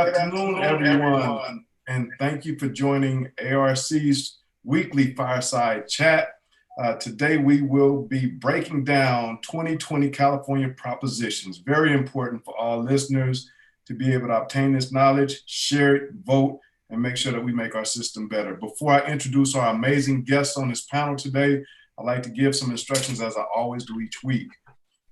afternoon, everyone, and thank you for joining ARC's weekly fireside chat. Today, we will be breaking down 2020 California propositions. Very important for all listeners to be able to obtain this knowledge, share it, vote, and make sure that we make our system better. Before I introduce our amazing guests on this panel today, I'd like to give some instructions as I always do each week.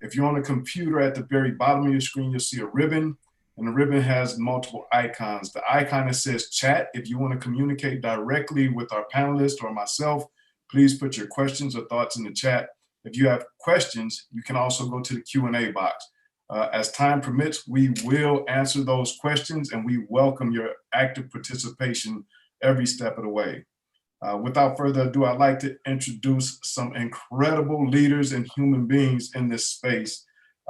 If you're on a computer, at the very bottom of your screen, you'll see a ribbon. And the ribbon has multiple icons. The icon that says chat, if you want to communicate directly with our panelists or myself, please put your questions or thoughts in the chat. If you have questions, you can also go to the Q&A box. As time permits, we will answer those questions, and we welcome your active participation every step of the way. Without further ado, I'd like to introduce some incredible leaders and human beings in this space.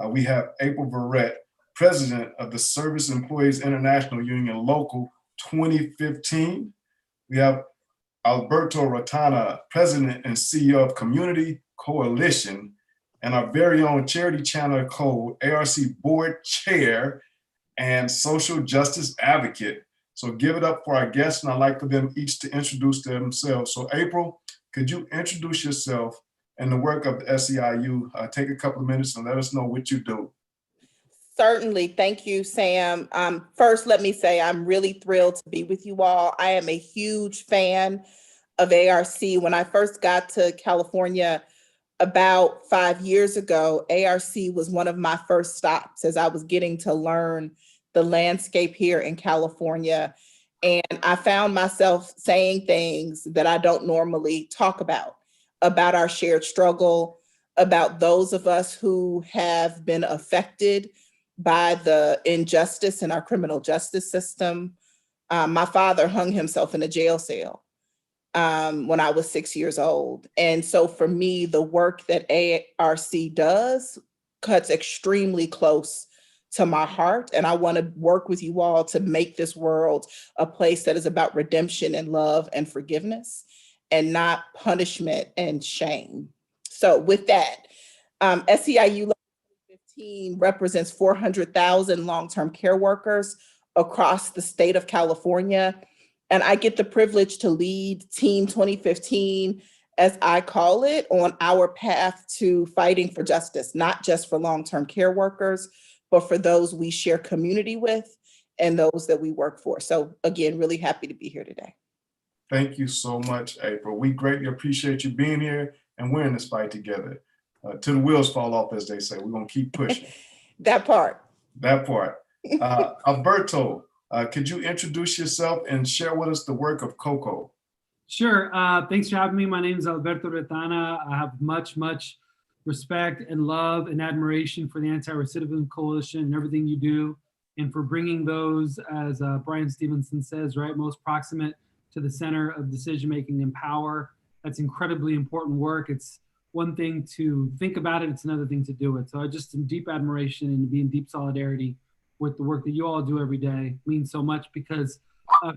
We have April Verrett, President of the Service Employees International Union Local 2015. We have Alberto Retana, President and CEO of Community Coalition, and our very own Charity Chandler Code, ARC Board Chair and Social Justice Advocate. So give it up for our guests, and I'd like for them each to introduce themselves. So April, could you introduce yourself and the work of the SEIU? Take a couple of minutes and let us know what you do. Certainly. Thank you, Sam. First, let me say I'm really thrilled to be with you all. I am a huge fan of ARC. When I first got to California about 5 years ago, ARC was one of my first stops as I was getting to learn the landscape here in California. And I found myself saying things that I don't normally talk about our shared struggle, about those of us who have been affected by the injustice in our criminal justice system. My father hung himself in a jail cell when I was 6 years old. And so for me, the work that ARC does cuts extremely close to my heart. And I want to work with you all to make this world a place that is about redemption and love and forgiveness and not punishment and shame. So with that, SEIU represents 400,000 long-term care workers across the state of California. And I get the privilege to lead Team 2015, as I call it, on our path to fighting for justice, not just for long-term care workers, but for those we share community with and those that we work for. So again, really happy to be here today. Thank you so much, April. We greatly appreciate you being here, and we're in this fight together. Till the wheels fall off, as they say. We're going to keep pushing. That part. Alberto, could you introduce yourself and share with us the work of CoCo? Sure. Thanks for having me. My name is Alberto Retana. I have much respect and love and admiration for the Anti-Recidivism Coalition and everything you do, and for bringing those, as Brian Stevenson says, right, most proximate to the center of decision-making and power. That's incredibly important work. It's one thing to think about it, it's another thing to do it. So I just in deep admiration and be in deep solidarity with the work that you all do every day. It means so much because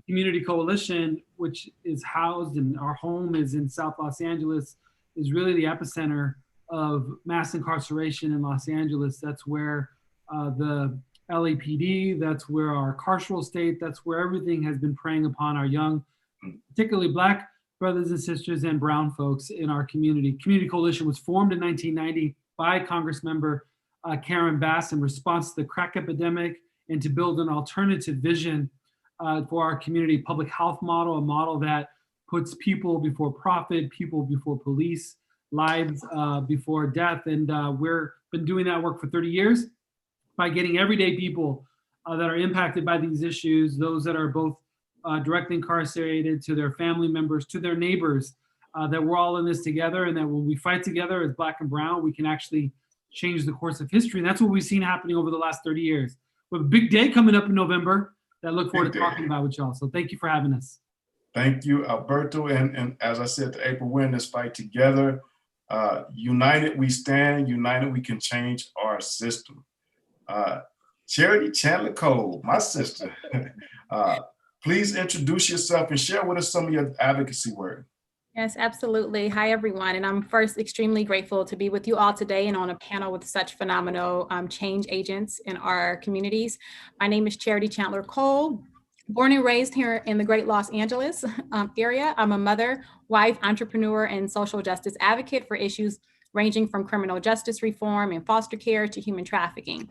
Community Coalition, which is housed and our home is in South Los Angeles, is really the epicenter of mass incarceration in Los Angeles. That's where the LAPD, that's where our carceral state, that's where everything has been preying upon our young, particularly Black brothers and sisters and brown folks in our community. Community Coalition was formed in 1990 by Congressmember Karen Bass in response to the crack epidemic and to build an alternative vision for our community public health model, a model that puts people before profit, people before police, lives before death. And we've been doing that work for 30 years by getting everyday people that are impacted by these issues, those that are both directly incarcerated, to their family members, to their neighbors, that we're all in this together, and that when we fight together as Black and brown, we can actually change the course of history. And that's what we've seen happening over the last 30 years. We have a big day coming up in November that I look forward to talking about with y'all. So thank you for having us. Thank you, Alberto. And as I said to April, we're in this fight together. United we stand, united we can change our system. Charity Chandler Cole, my sister. Please introduce yourself and share with us some of your advocacy work. Yes, absolutely. Hi, everyone. And I'm first extremely grateful to be with you all today and on a panel with such phenomenal change agents in our communities. My name is Chandler Cole. Born and raised here in the great Los Angeles area. I'm a mother, wife, entrepreneur, and social justice advocate for issues ranging from criminal justice reform and foster care to human trafficking.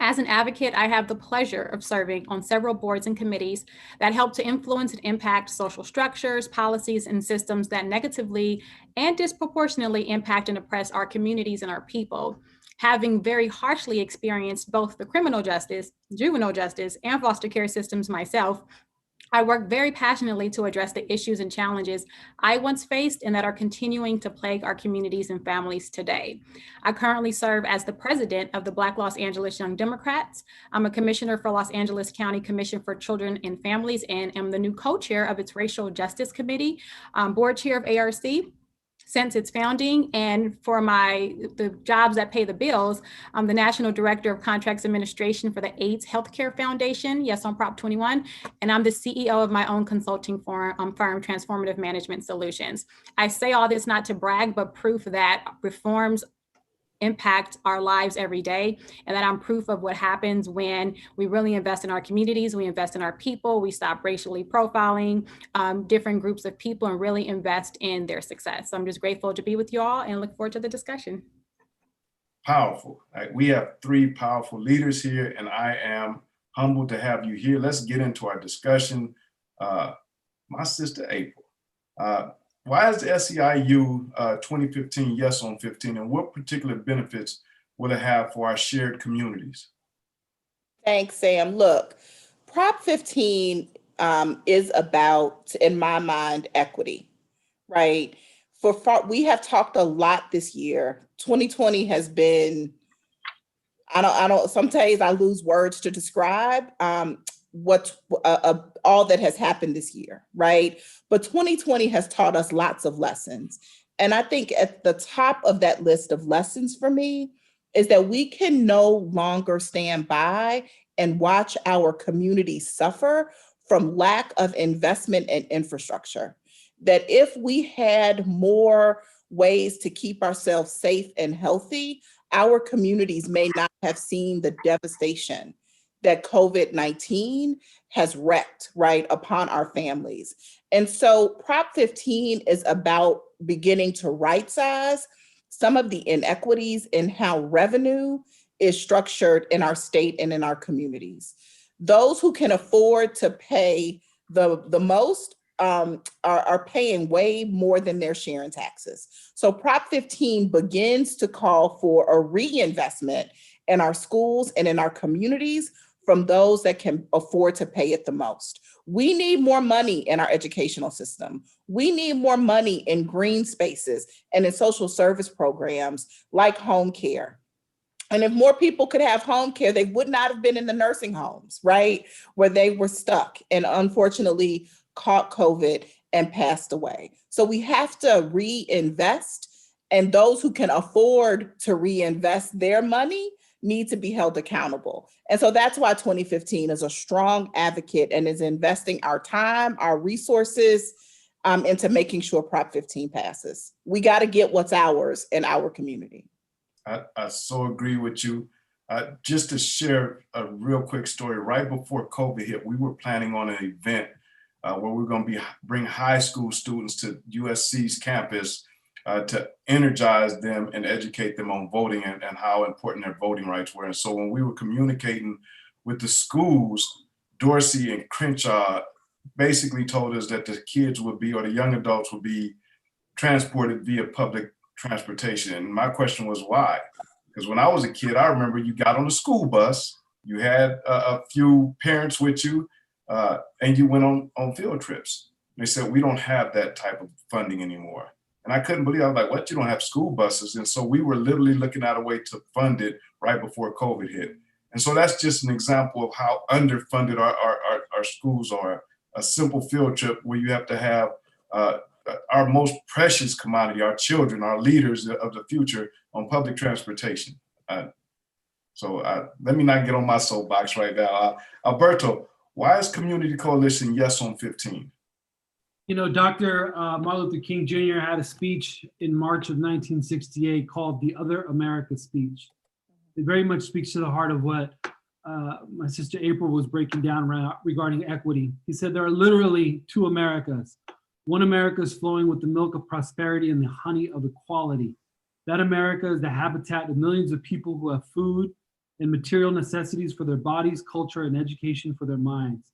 As an advocate, I have the pleasure of serving on several boards and committees that help to influence and impact social structures, policies, and systems that negatively and disproportionately impact and oppress our communities and our people. Having very harshly experienced both the criminal justice, juvenile justice, and foster care systems myself, I work very passionately to address the issues and challenges I once faced and that are continuing to plague our communities and families today. I currently serve as the president of the Black Los Angeles Young Democrats. I'm a commissioner for Los Angeles County Commission for Children and Families and am the new co-chair of its Racial Justice Committee, board chair of ARC since its founding, and for the jobs that pay the bills, I'm the National Director of Contracts Administration for the AIDS Healthcare Foundation, yes, on Prop 21, and I'm the CEO of my own consulting firm, Transformative Management Solutions. I say all this not to brag, but proof that reforms impact our lives every day, and that I'm proof of what happens when we really invest in our communities, we invest in our people, we stop racially profiling different groups of people and really invest in their success. So I'm just grateful to be with you all and look forward to the discussion. Powerful. We have three powerful leaders here, and I am humbled to have you here. Let's get into our discussion. My sister, April. Why is the SEIU 2015 Yes on 15, and what particular benefits will it have for our shared communities? Thanks, Sam. Look, Prop 15 is about, in my mind, equity, right? We have talked a lot this year. 2020 has been, some days I lose words to describe all that has happened this year, right? But 2020 has taught us lots of lessons. And I think at the top of that list of lessons for me is that we can no longer stand by and watch our communities suffer from lack of investment and infrastructure. That if we had more ways to keep ourselves safe and healthy, our communities may not have seen the devastation that COVID-19 has wreaked, right, upon our families. And so Prop 15 is about beginning to right-size some of the inequities in how revenue is structured in our state and in our communities. Those who can afford to pay the most are paying way more than their share in taxes. So Prop 15 begins to call for a reinvestment in our schools and in our communities from those that can afford to pay it the most. We need more money in our educational system. We need more money in green spaces and in social service programs like home care. And if more people could have home care, they would not have been in the nursing homes, right? Where they were stuck and unfortunately caught COVID and passed away. So we have to reinvest, and those who can afford to reinvest their money need to be held accountable. And so that's why 2015 is a strong advocate and is investing our time, our resources into making sure Prop 15 passes. We got to get what's ours in our community. I so agree with you. Just to share a real quick story, right before COVID hit, we were planning on an event where we're going to bring high school students to USC's campus to energize them and educate them on voting and how important their voting rights were. And so when we were communicating with the schools, Dorsey and Crenshaw basically told us that the kids would be, or the young adults would be, transported via public transportation. And my question was why? Because when I was a kid, I remember you got on a school bus, you had a few parents with you, and you went on field trips. They said, we don't have that type of funding anymore. And I couldn't believe, I was like, what, you don't have school buses? And so we were literally looking at a way to fund it right before COVID hit. And so that's just an example of how underfunded our schools are. A simple field trip where you have to have our most precious commodity, our children, our leaders of the future, on public transportation. So let me not get on my soapbox right now. Alberto, why is Community Coalition Yes on 15? You know, Dr. Martin Luther King Jr. had a speech in March of 1968 called the Other America speech. It very much speaks to the heart of what my sister April was breaking down regarding equity. He said there are literally two Americas. One America is flowing with the milk of prosperity and the honey of equality. That America is the habitat of millions of people who have food and material necessities for their bodies, culture, and education for their minds.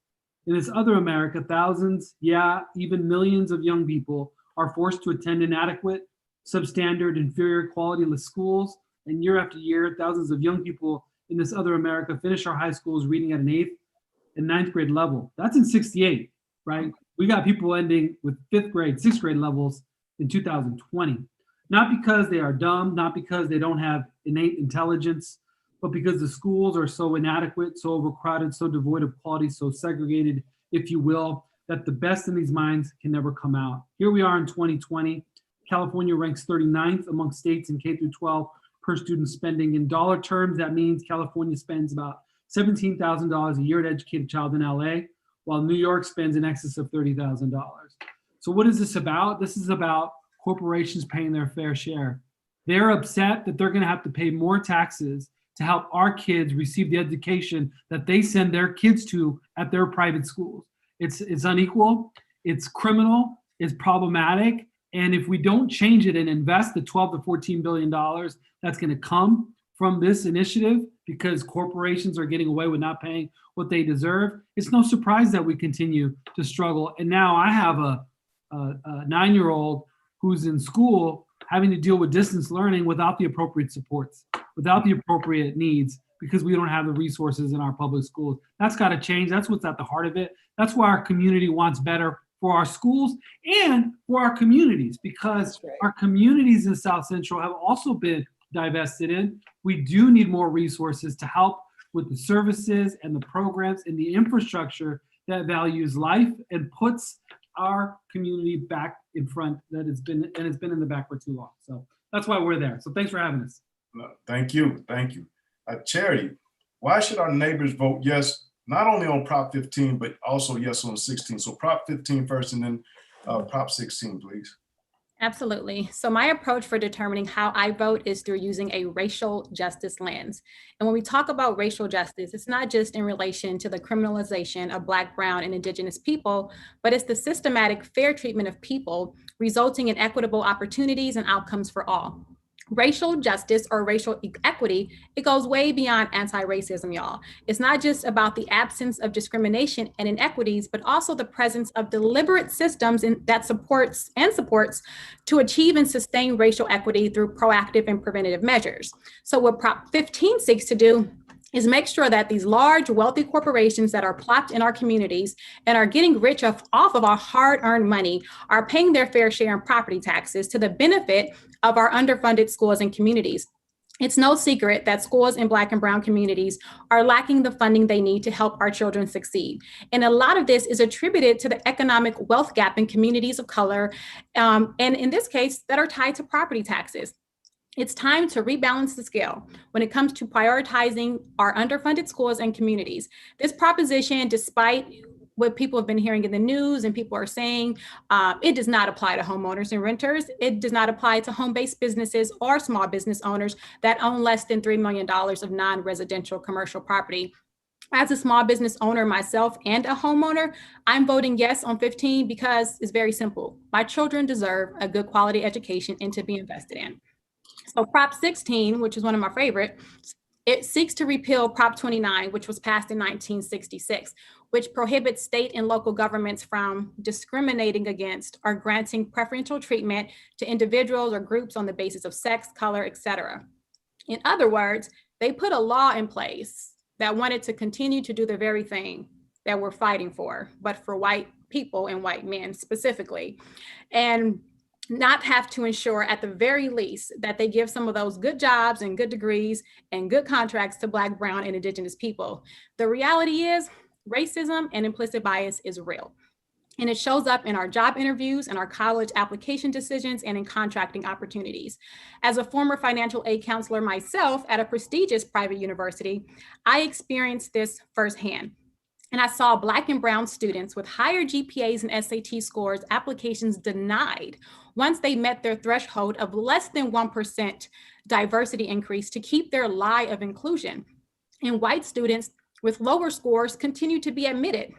In this other America, thousands, even millions of young people are forced to attend inadequate, substandard, inferior quality-less schools. And year after year, thousands of young people in this other America finish our high schools reading at an 8th and 9th grade level. That's in 68, right? We got people ending with 5th grade, 6th grade levels in 2020. Not because they are dumb, not because they don't have innate intelligence, but because the schools are so inadequate, so overcrowded, so devoid of quality, so segregated, if you will, that the best in these minds can never come out. Here we are in 2020. California ranks 39th among states in K through 12 per student spending. In dollar terms, that means California spends about $17,000 a year to educate a child in LA, while New York spends in excess of $30,000. So what is this about? This is about corporations paying their fair share. They're upset that they're going to have to pay more taxes to help our kids receive the education that they send their kids to at their private schools. It's unequal, it's criminal, it's problematic. And if we don't change it and invest the $12 to $14 billion that's going to come from this initiative, because corporations are getting away with not paying what they deserve, it's no surprise that we continue to struggle. And now I have a 9-year-old who's in school having to deal with distance learning without the appropriate supports, without the appropriate needs, because we don't have the resources in our public schools. That's got to change. That's what's at the heart of it. That's why our community wants better for our schools and for our communities, because our communities in South Central have also been divested in. We do need more resources to help with the services and the programs and the infrastructure that values life and puts our community back in front that it's been in the back for too long. So that's why we're there. So thanks for having us. No, thank you. Charity, why should our neighbors vote yes, not only on Prop 15, but also yes on 16? So Prop 15 first and then Prop 16, please. Absolutely. So my approach for determining how I vote is through using a racial justice lens. And when we talk about racial justice, it's not just in relation to the criminalization of Black, Brown, and Indigenous people, but it's the systematic fair treatment of people resulting in equitable opportunities and outcomes for all. Racial justice or racial equity, it goes way beyond anti-racism, y'all. It's not just about the absence of discrimination and inequities, but also the presence of deliberate systems that supports to achieve and sustain racial equity through proactive and preventative measures. So what Prop 15 seeks to do is make sure that these large, wealthy corporations that are plopped in our communities and are getting rich off of our hard-earned money are paying their fair share in property taxes to the benefit of our underfunded schools and communities. It's no secret that schools in Black and Brown communities are lacking the funding they need to help our children succeed. And a lot of this is attributed to the economic wealth gap in communities of color, and in this case, that are tied to property taxes. It's time to rebalance the scale when it comes to prioritizing our underfunded schools and communities. This proposition, despite what people have been hearing in the news and people are saying, it does not apply to homeowners and renters. It does not apply to home-based businesses or small business owners that own less than $3 million of non-residential commercial property. As a small business owner myself and a homeowner, I'm voting yes on 15 because it's very simple. My children deserve a good quality education and to be invested in. So Prop 16, which is one of my favorites, it seeks to repeal Prop 29, which was passed in 1966, which prohibits state and local governments from discriminating against or granting preferential treatment to individuals or groups on the basis of sex, color, etc. In other words, they put a law in place that wanted to continue to do the very thing that we're fighting for, but for white people and white men specifically. And not have to ensure at the very least that they give some of those good jobs and good degrees and good contracts to Black, Brown, and Indigenous people. The reality is racism and implicit bias is real. And it shows up in our job interviews and our college application decisions and in contracting opportunities. As a former financial aid counselor myself at a prestigious private university, I experienced this firsthand. And I saw Black and brown students with higher GPAs and SAT scores applications denied once they met their threshold of less than 1% diversity increase to keep their lie of inclusion. And white students with lower scores continue to be admitted.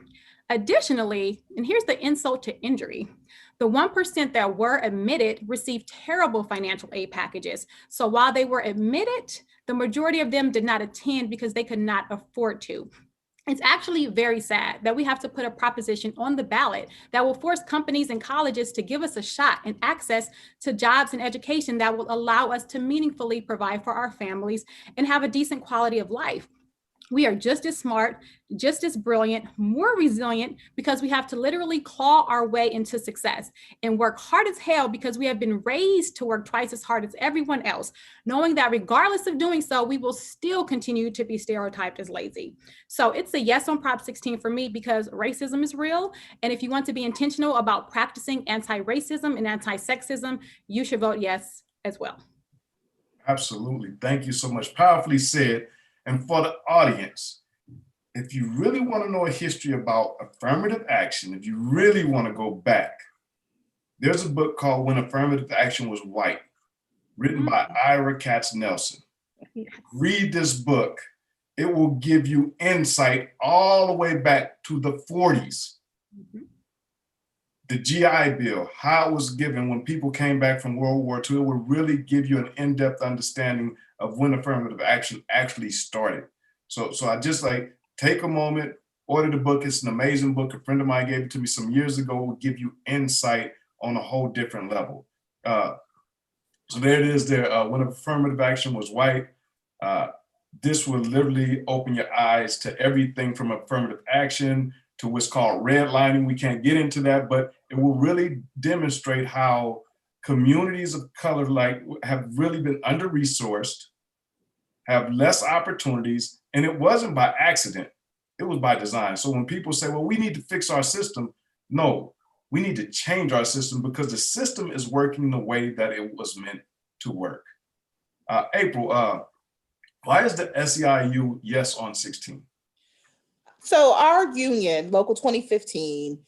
Additionally, and here's the insult to injury, the 1% that were admitted received terrible financial aid packages. So while they were admitted, the majority of them did not attend because they could not afford to. It's actually very sad that we have to put a proposition on the ballot that will force companies and colleges to give us a shot and access to jobs and education that will allow us to meaningfully provide for our families and have a decent quality of life. We are just as smart, just as brilliant, more resilient because we have to literally claw our way into success and work hard as hell because we have been raised to work twice as hard as everyone else, knowing that regardless of doing so, we will still continue to be stereotyped as lazy. So it's a yes on Prop 16 for me because racism is real. And if you want to be intentional about practicing anti-racism and anti-sexism, you should vote yes as well. Absolutely. Thank you so much. Powerfully said. And for the audience, if you really want to know a history about affirmative action, if you really want to go back, there's a book called When Affirmative Action Was White, written by Ira Katz Nelson. Read this book. It will give you insight all the way back to the 40s. The GI Bill, how it was given when people came back from World War II, it will really give you an in-depth understanding of when affirmative action actually started. So I just take a moment, order the book. It's an amazing book. A friend of mine gave it to me some years ago. It will give you insight on a whole different level. So there it is there. When affirmative action was white, this will literally open your eyes to everything from affirmative action to what's called redlining. We can't get into that, but it will really demonstrate how communities of color have really been under-resourced, have less opportunities, and it wasn't by accident, it was by design. So when people say, well, we need to fix our system, no, we need to change our system because the system is working the way that it was meant to work. April, why is the SEIU yes on 16? So our union, Local 2015,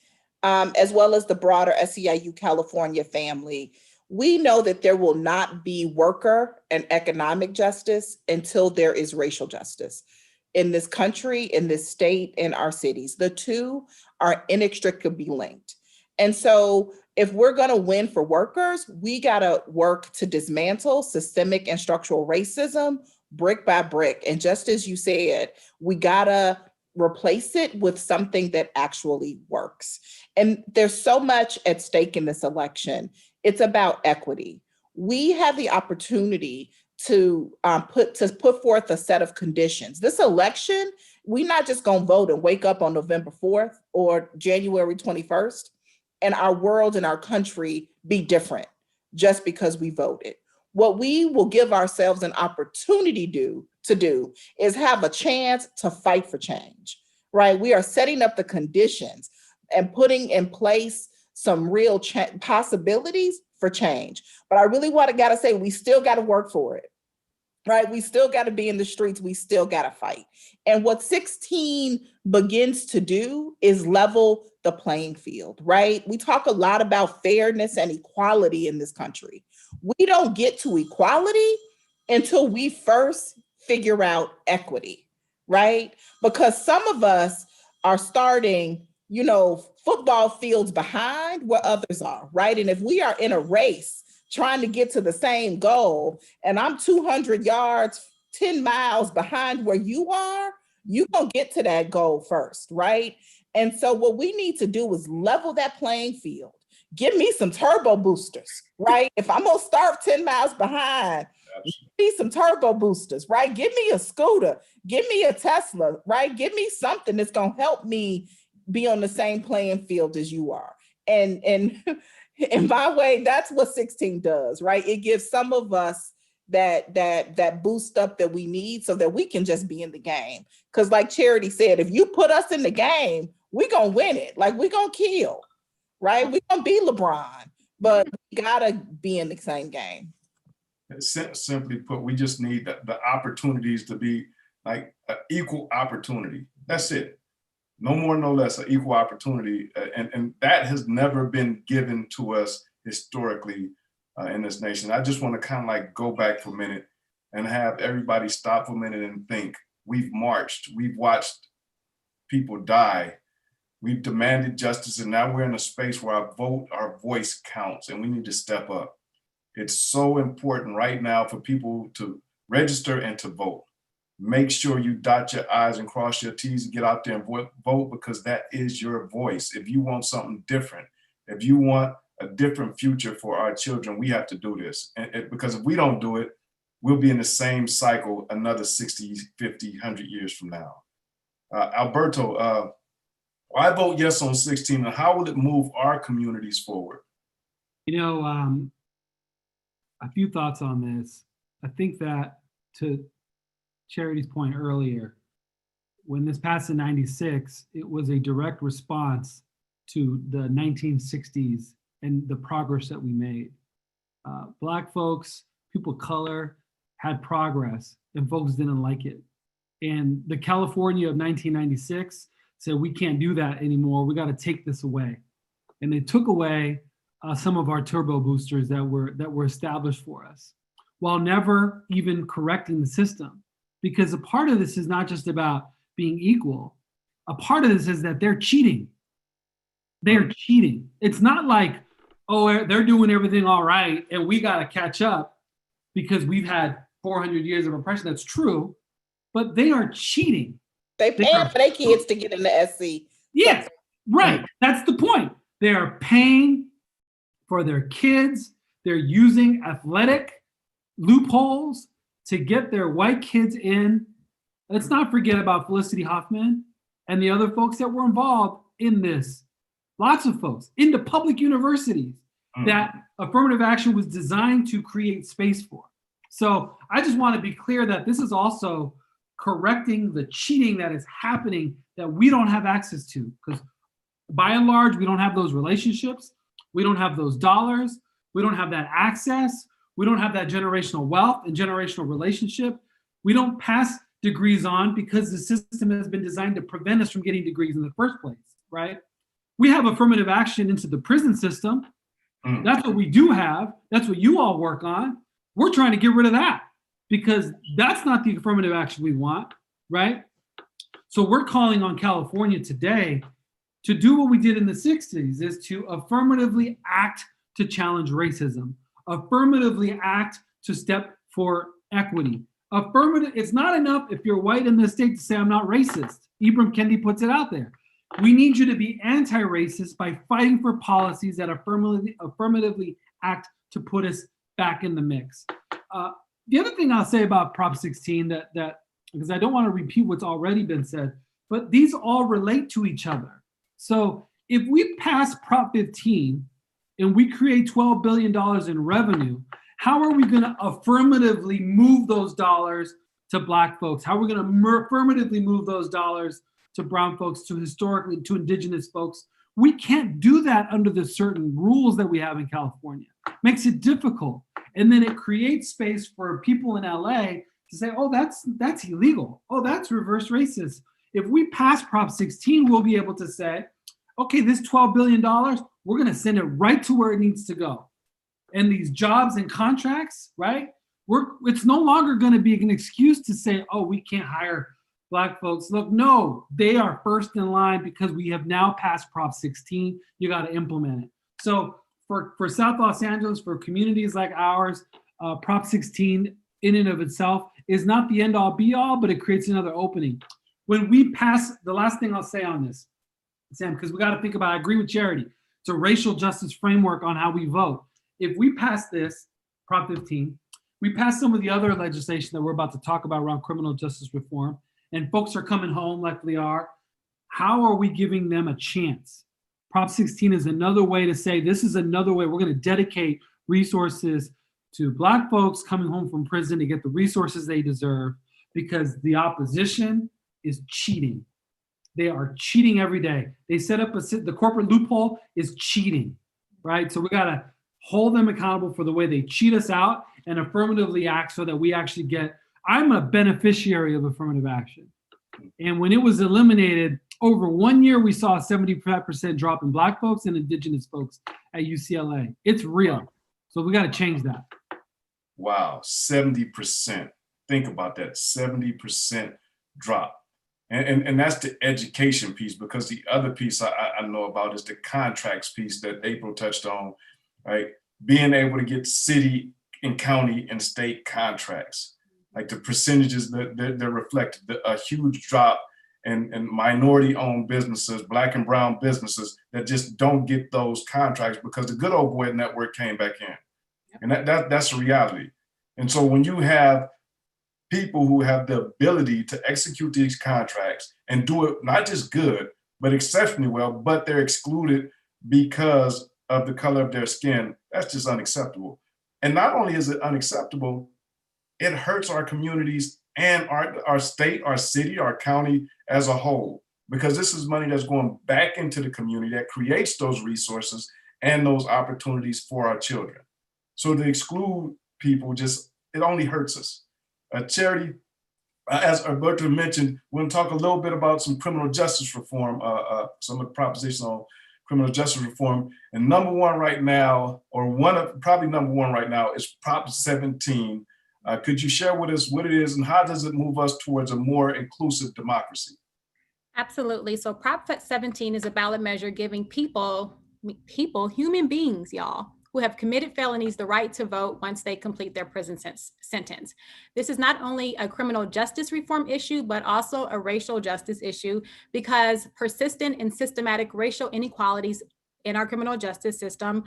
as well as the broader SEIU California family, we know that there will not be worker and economic justice until there is racial justice in this country, in this state, in our cities. The two are inextricably linked. And so if we're going to win for workers, we got to work to dismantle systemic and structural racism brick by brick. And just as you said, we got to replace it with something that actually works. And there's so much at stake in this election. It's about equity. We have the opportunity to put forth a set of conditions. This election, we're not just going to vote and wake up on November 4th or January 21st, and our world and our country be different just because we voted. What we will give ourselves an opportunity to do is have a chance to fight for change, right? We are setting up the conditions and putting in place some real possibilities for change. But I really gotta say, we still gotta work for it, right? We still gotta be in the streets, we still gotta fight. And what 16 begins to do is level the playing field, right? We talk a lot about fairness and equality in this country. We don't get to equality until we first figure out equity, right? Because some of us are starting, football fields behind where others are, right? And if we are in a race trying to get to the same goal, and I'm 200 yards, 10 miles behind where you are, you're gonna get to that goal first, right? And so what we need to do is level that playing field. Give me some turbo boosters, right? If I'm gonna start 10 miles behind, give me some turbo boosters, right? Give me a scooter, give me a Tesla, right? Give me something that's gonna help me be on the same playing field as you are. And in my way, that's what 16 does, right? It gives some of us that boost up that we need so that we can just be in the game. Because like Charity said, if you put us in the game, we're gonna win it. Like we're gonna kill, right? We're gonna be LeBron, but we gotta be in the same game. Simply put, we just need the opportunities to be like equal opportunity. That's it. No more, no less, an equal opportunity. And that has never been given to us historically in this nation. I just want to kind of like go back for a minute and have everybody stop for a minute and think. We've marched, we've watched people die, we've demanded justice, and now we're in a space where our voice counts, and we need to step up. It's so important right now for people to register and to vote. Make sure you dot your I's and cross your T's and get out there and vote, because that is your voice. If you want something different, if you want a different future for our children, we have to do this. Because if we don't do it, we'll be in the same cycle another 60, 50, 100 years from now. Alberto, why vote yes on 16, and how will it move our communities forward? You know, a few thoughts on this. I think that, to Charity's point earlier, when this passed in 96, it was a direct response to the 1960s and the progress that we made. Black folks, people of color had progress, and folks didn't like it. And the California of 1996 said, we can't do that anymore. We got to take this away. And they took away some of our turbo boosters that were established for us, while never even correcting the system. Because a part of this is not just about being equal. A part of this is that they're cheating. They're cheating. It's not like, oh, they're doing everything all right and we got to catch up because we've had 400 years of oppression. That's true, but they are cheating. They paying for their kids to get in the SC. Yes, right. That's the point. They are paying for their kids. They're using athletic loopholes to get their white kids in. Let's not forget about Felicity Huffman and the other folks that were involved in this. Lots of folks into public universities that affirmative action was designed to create space for. So I just want to be clear that this is also correcting the cheating that is happening that we don't have access to, because by and large, we don't have those relationships. We don't have those dollars. We don't have that access. We don't have that generational wealth and generational relationship. We don't pass degrees on because the system has been designed to prevent us from getting degrees in the first place, right? We have affirmative action into the prison system. That's what we do have. That's what you all work on. We're trying to get rid of that because that's not the affirmative action we want, right? So we're calling on California today to do what we did in the 60s, is to affirmatively act to challenge racism, affirmatively act to step for equity. It's not enough if you're white in this state to say, I'm not racist. Ibram Kendi puts it out there. We need you to be anti-racist by fighting for policies that affirmatively act to put us back in the mix. The other thing I'll say about Prop 16, that because I don't want to repeat what's already been said, but these all relate to each other. So if we pass Prop 15 and we create $12 billion in revenue, how are we going to affirmatively move those dollars to Black folks? How are we going to affirmatively move those dollars to brown folks, to indigenous folks? We can't do that under the certain rules that we have in California. Makes it difficult. And then it creates space for people in LA to say, oh, that's illegal. Oh, that's reverse racist. If we pass Prop 16, we'll be able to say, okay, this $12 billion, we're going to send it right to where it needs to go. And these jobs and contracts, right? It's no longer going to be an excuse to say, oh, we can't hire Black folks. Look, no, they are first in line because we have now passed Prop 16. You got to implement it. So for South Los Angeles, for communities like ours, Prop 16 in and of itself is not the end all be all, but it creates another opening. When we pass, the last thing I'll say on this, Sam, because we got to think about, I agree with Charity, it's a racial justice framework on how we vote. If we pass this, Prop 15, we pass some of the other legislation that we're about to talk about around criminal justice reform, and folks are coming home like they are, how are we giving them a chance? Prop 16 is another way to say, this is another way we're going to dedicate resources to Black folks coming home from prison to get the resources they deserve, because the opposition is cheating. They are cheating every day. They set up the corporate loophole is cheating, right? So we got to hold them accountable for the way they cheat us out and affirmatively act so that we actually I'm a beneficiary of affirmative action. And when it was eliminated, over 1 year, we saw a 75% drop in Black folks and Indigenous folks at UCLA. It's real. So we got to change that. Wow, 70%. Think about that, 70% drop. And that's the education piece, because the other piece I know about is the contracts piece that April touched on, right? Being able to get city and county and state contracts, like the percentages that they're reflected, a huge drop in minority-owned businesses, Black and brown businesses that just don't get those contracts because the good old boy network came back in. And that's a reality. And so when you have people who have the ability to execute these contracts and do it not just good, but exceptionally well, but they're excluded because of the color of their skin, that's just unacceptable. And not only is it unacceptable, it hurts our communities and our state, our city, our county as a whole, because this is money that's going back into the community that creates those resources and those opportunities for our children. So to exclude people, it only hurts us. Charity, as Alberto mentioned, we're going to talk a little bit about some criminal justice reform, some of the propositions on criminal justice reform. And number one right now, or probably number one right now, is Prop 17. Could you share with us what it is and how does it move us towards a more inclusive democracy? Absolutely. So Prop 17 is a ballot measure giving people, human beings, y'all, who have committed felonies the right to vote once they complete their prison sentence. This is not only a criminal justice reform issue, but also a racial justice issue, because persistent and systematic racial inequalities in our criminal justice system,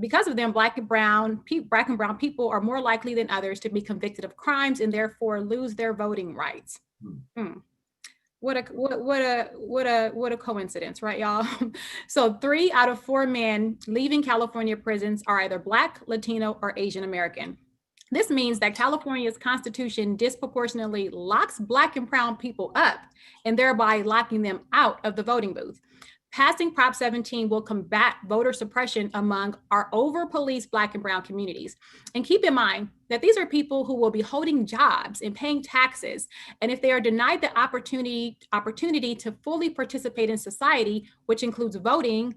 because of them, Black and brown people are more likely than others to be convicted of crimes and therefore lose their voting rights. What a coincidence, right, y'all? So 3 out of 4 men leaving California prisons are either Black, Latino, or Asian American. This means that California's constitution disproportionately locks Black and brown people up and thereby locking them out of the voting booth. Passing Prop 17 will combat voter suppression among our over-policed Black and brown communities. And keep in mind that these are people who will be holding jobs and paying taxes. And if they are denied the opportunity to fully participate in society, which includes voting,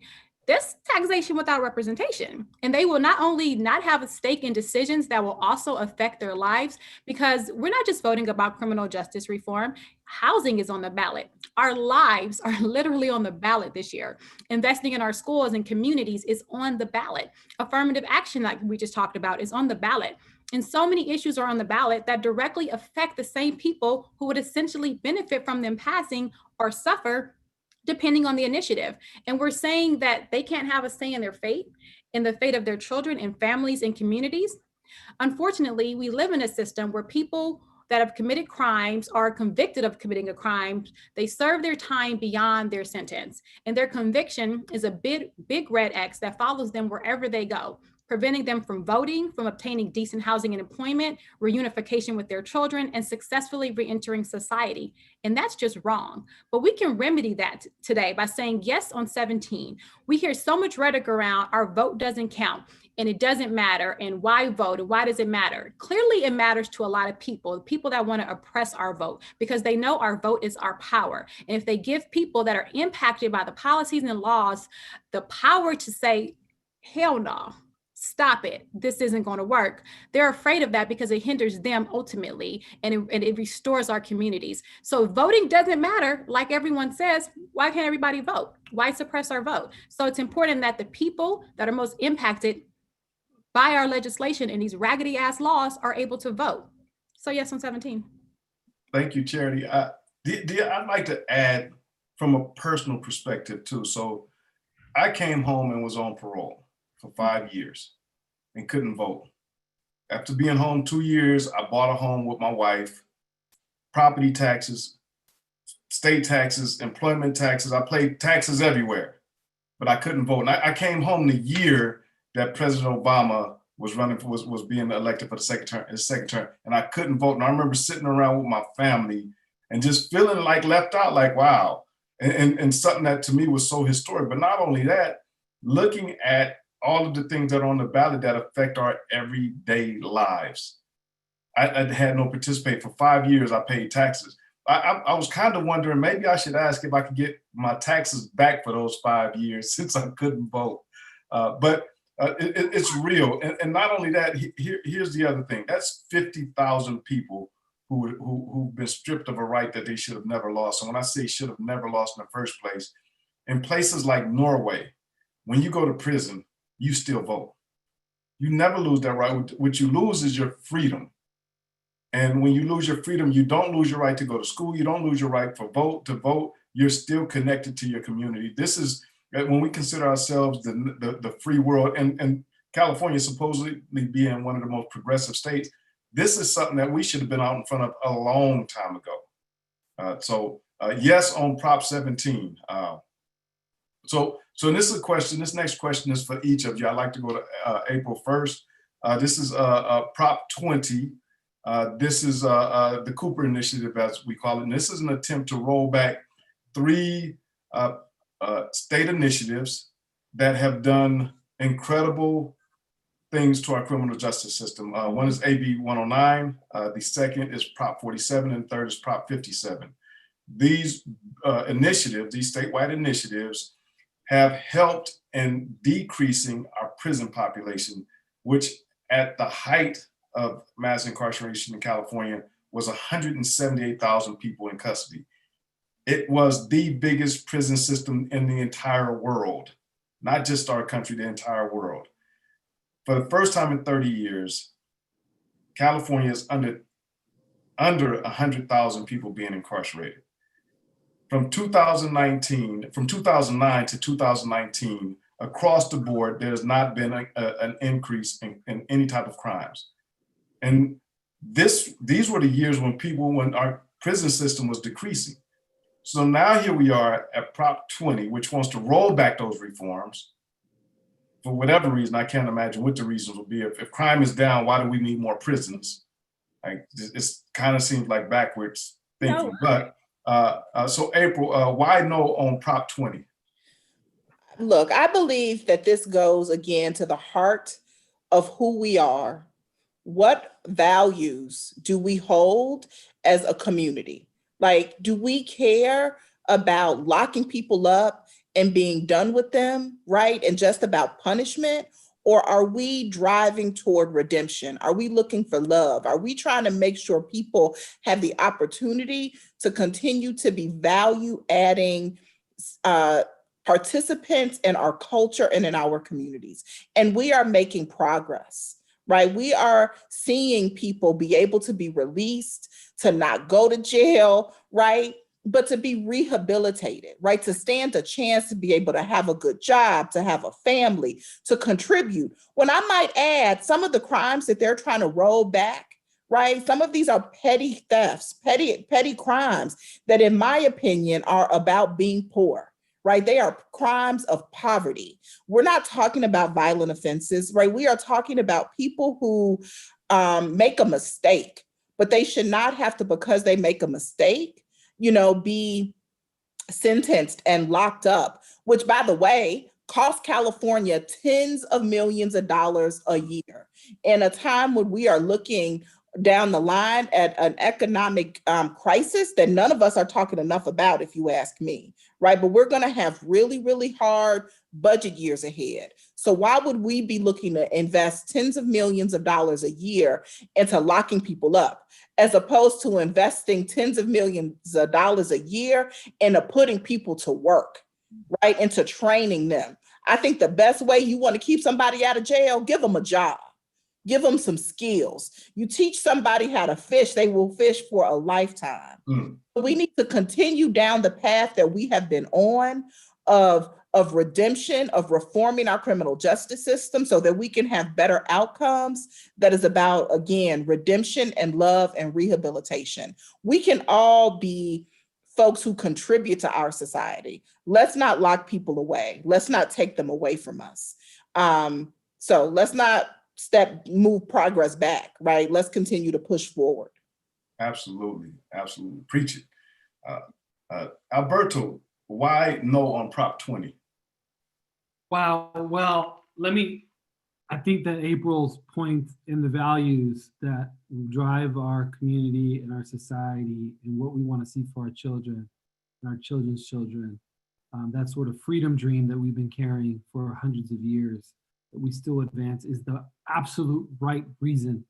this taxation without representation. And they will not only not have a stake in decisions that will also affect their lives, because we're not just voting about criminal justice reform. Housing is on the ballot. Our lives are literally on the ballot this year. Investing in our schools and communities is on the ballot. Affirmative action, like we just talked about, is on the ballot. And so many issues are on the ballot that directly affect the same people who would essentially benefit from them passing or suffer depending on the initiative. And we're saying that they can't have a say in their fate, in the fate of their children and families and communities. Unfortunately, we live in a system where people that have committed crimes are convicted of committing a crime. They serve their time beyond their sentence, and their conviction is a big red X that follows them wherever they go, preventing them from voting, from obtaining decent housing and employment, reunification with their children, and successfully re-entering society. And that's just wrong. But we can remedy that today by saying yes on 17. We hear so much rhetoric around our vote doesn't count and it doesn't matter, and why vote and why does it matter? Clearly it matters to a lot of people that want to oppress our vote, because they know our vote is our power. And if they give people that are impacted by the policies and laws the power to say, hell no, stop it, this isn't going to work, they're afraid of that because it hinders them ultimately, and it restores our communities. So voting doesn't matter, like everyone says. Why can't everybody vote? Why suppress our vote? So it's important that the people that are most impacted by our legislation and these raggedy ass laws are able to vote. So yes on 17. Thank you, Charity. I'd like to add from a personal perspective too. So I came home and was on parole for 5 years and couldn't vote. After being home 2 years, I bought a home with my wife, property taxes, state taxes, employment taxes. I paid taxes everywhere, but I couldn't vote. And I came home the year that President Obama was being elected for the second term, and I couldn't vote. And I remember sitting around with my family and just feeling like left out, like, wow. And something that to me was so historic. But not only that, looking at all of the things that are on the ballot that affect our everyday lives. I had no participate. For 5 years, I paid taxes. I was kind of wondering, maybe I should ask if I could get my taxes back for those 5 years since I couldn't vote. But it's real. And not only that, here's the other thing. That's 50,000 people who've been stripped of a right that they should have never lost. And when I say should have never lost in the first place, in places like Norway, when you go to prison, you still vote. You never lose that right. What you lose is your freedom. And when you lose your freedom, you don't lose your right to go to school. You don't lose your right to vote. You're still connected to your community. This is when we consider ourselves the free world, and California supposedly being one of the most progressive states. This is something that we should have been out in front of a long time ago. So yes, on Prop 17. So this is a question. This next question is for each of you. I'd like to go to April 1st. This is Prop 20. This is the Cooper Initiative, as we call it. And this is an attempt to roll back 3 state initiatives that have done incredible things to our criminal justice system. One is AB 109. The second is Prop 47, and third is Prop 57. These initiatives, these statewide initiatives, have helped in decreasing our prison population, which at the height of mass incarceration in California was 178,000 people in custody. It was the biggest prison system in the entire world, not just our country, the entire world. For the first time in 30 years, California is under 100,000 people being incarcerated. From 2009 to 2019, across the board, there's not been an increase in any type of crimes. And these were the years when our prison system was decreasing. So now here we are at Prop 20, which wants to roll back those reforms. For whatever reason, I can't imagine what the reasons will be. If crime is down, why do we need more prisons? Like, it kind of seems like backwards thinking. No. But so April, why no on Prop 20? Look, I believe that this goes again to the heart of who we are. What values do we hold as a community? Like, do we care about locking people up and being done with them, right? And just about punishment? Or are we driving toward redemption? Are we looking for love? Are we trying to make sure people have the opportunity to continue to be value-adding participants in our culture and in our communities? And we are making progress, right? We are seeing people be able to be released, to not go to jail, right? But to be rehabilitated, right? To stand a chance to be able to have a good job, to have a family, to contribute. When I might add, some of the crimes that they're trying to roll back, right? Some of these are petty thefts, petty crimes that, in my opinion, are about being poor, right? They are crimes of poverty. We're not talking about violent offenses, right? We are talking about people who make a mistake, but they should not have to, because they make a mistake, be sentenced and locked up, which, by the way, costs California tens of millions of dollars a year. In a time when we are looking down the line at an economic crisis that none of us are talking enough about, if you ask me, right? But we're going to have really, really hard budget years ahead. So why would we be looking to invest tens of millions of dollars a year into locking people up, as opposed to investing tens of millions of dollars a year into putting people to work, right? Into training them? I think the best way you want to keep somebody out of jail, give them a job. Give them some skills. You teach somebody how to fish, they will fish for a lifetime. We need to continue down the path that we have been on of redemption, of reforming our criminal justice system so that we can have better outcomes. That is about, again, redemption and love and rehabilitation. We can all be folks who contribute to our society. Let's not lock people away. Let's not take them away from us. So let's not move progress back, right? Let's continue to push forward. Absolutely, absolutely. Preach it. Alberto, why no on Prop 20? Wow, well, I think that April's point in the values that drive our community and our society and what we want to see for our children and our children's children, that sort of freedom dream that we've been carrying for hundreds of years, that we still advance, is the absolute right reason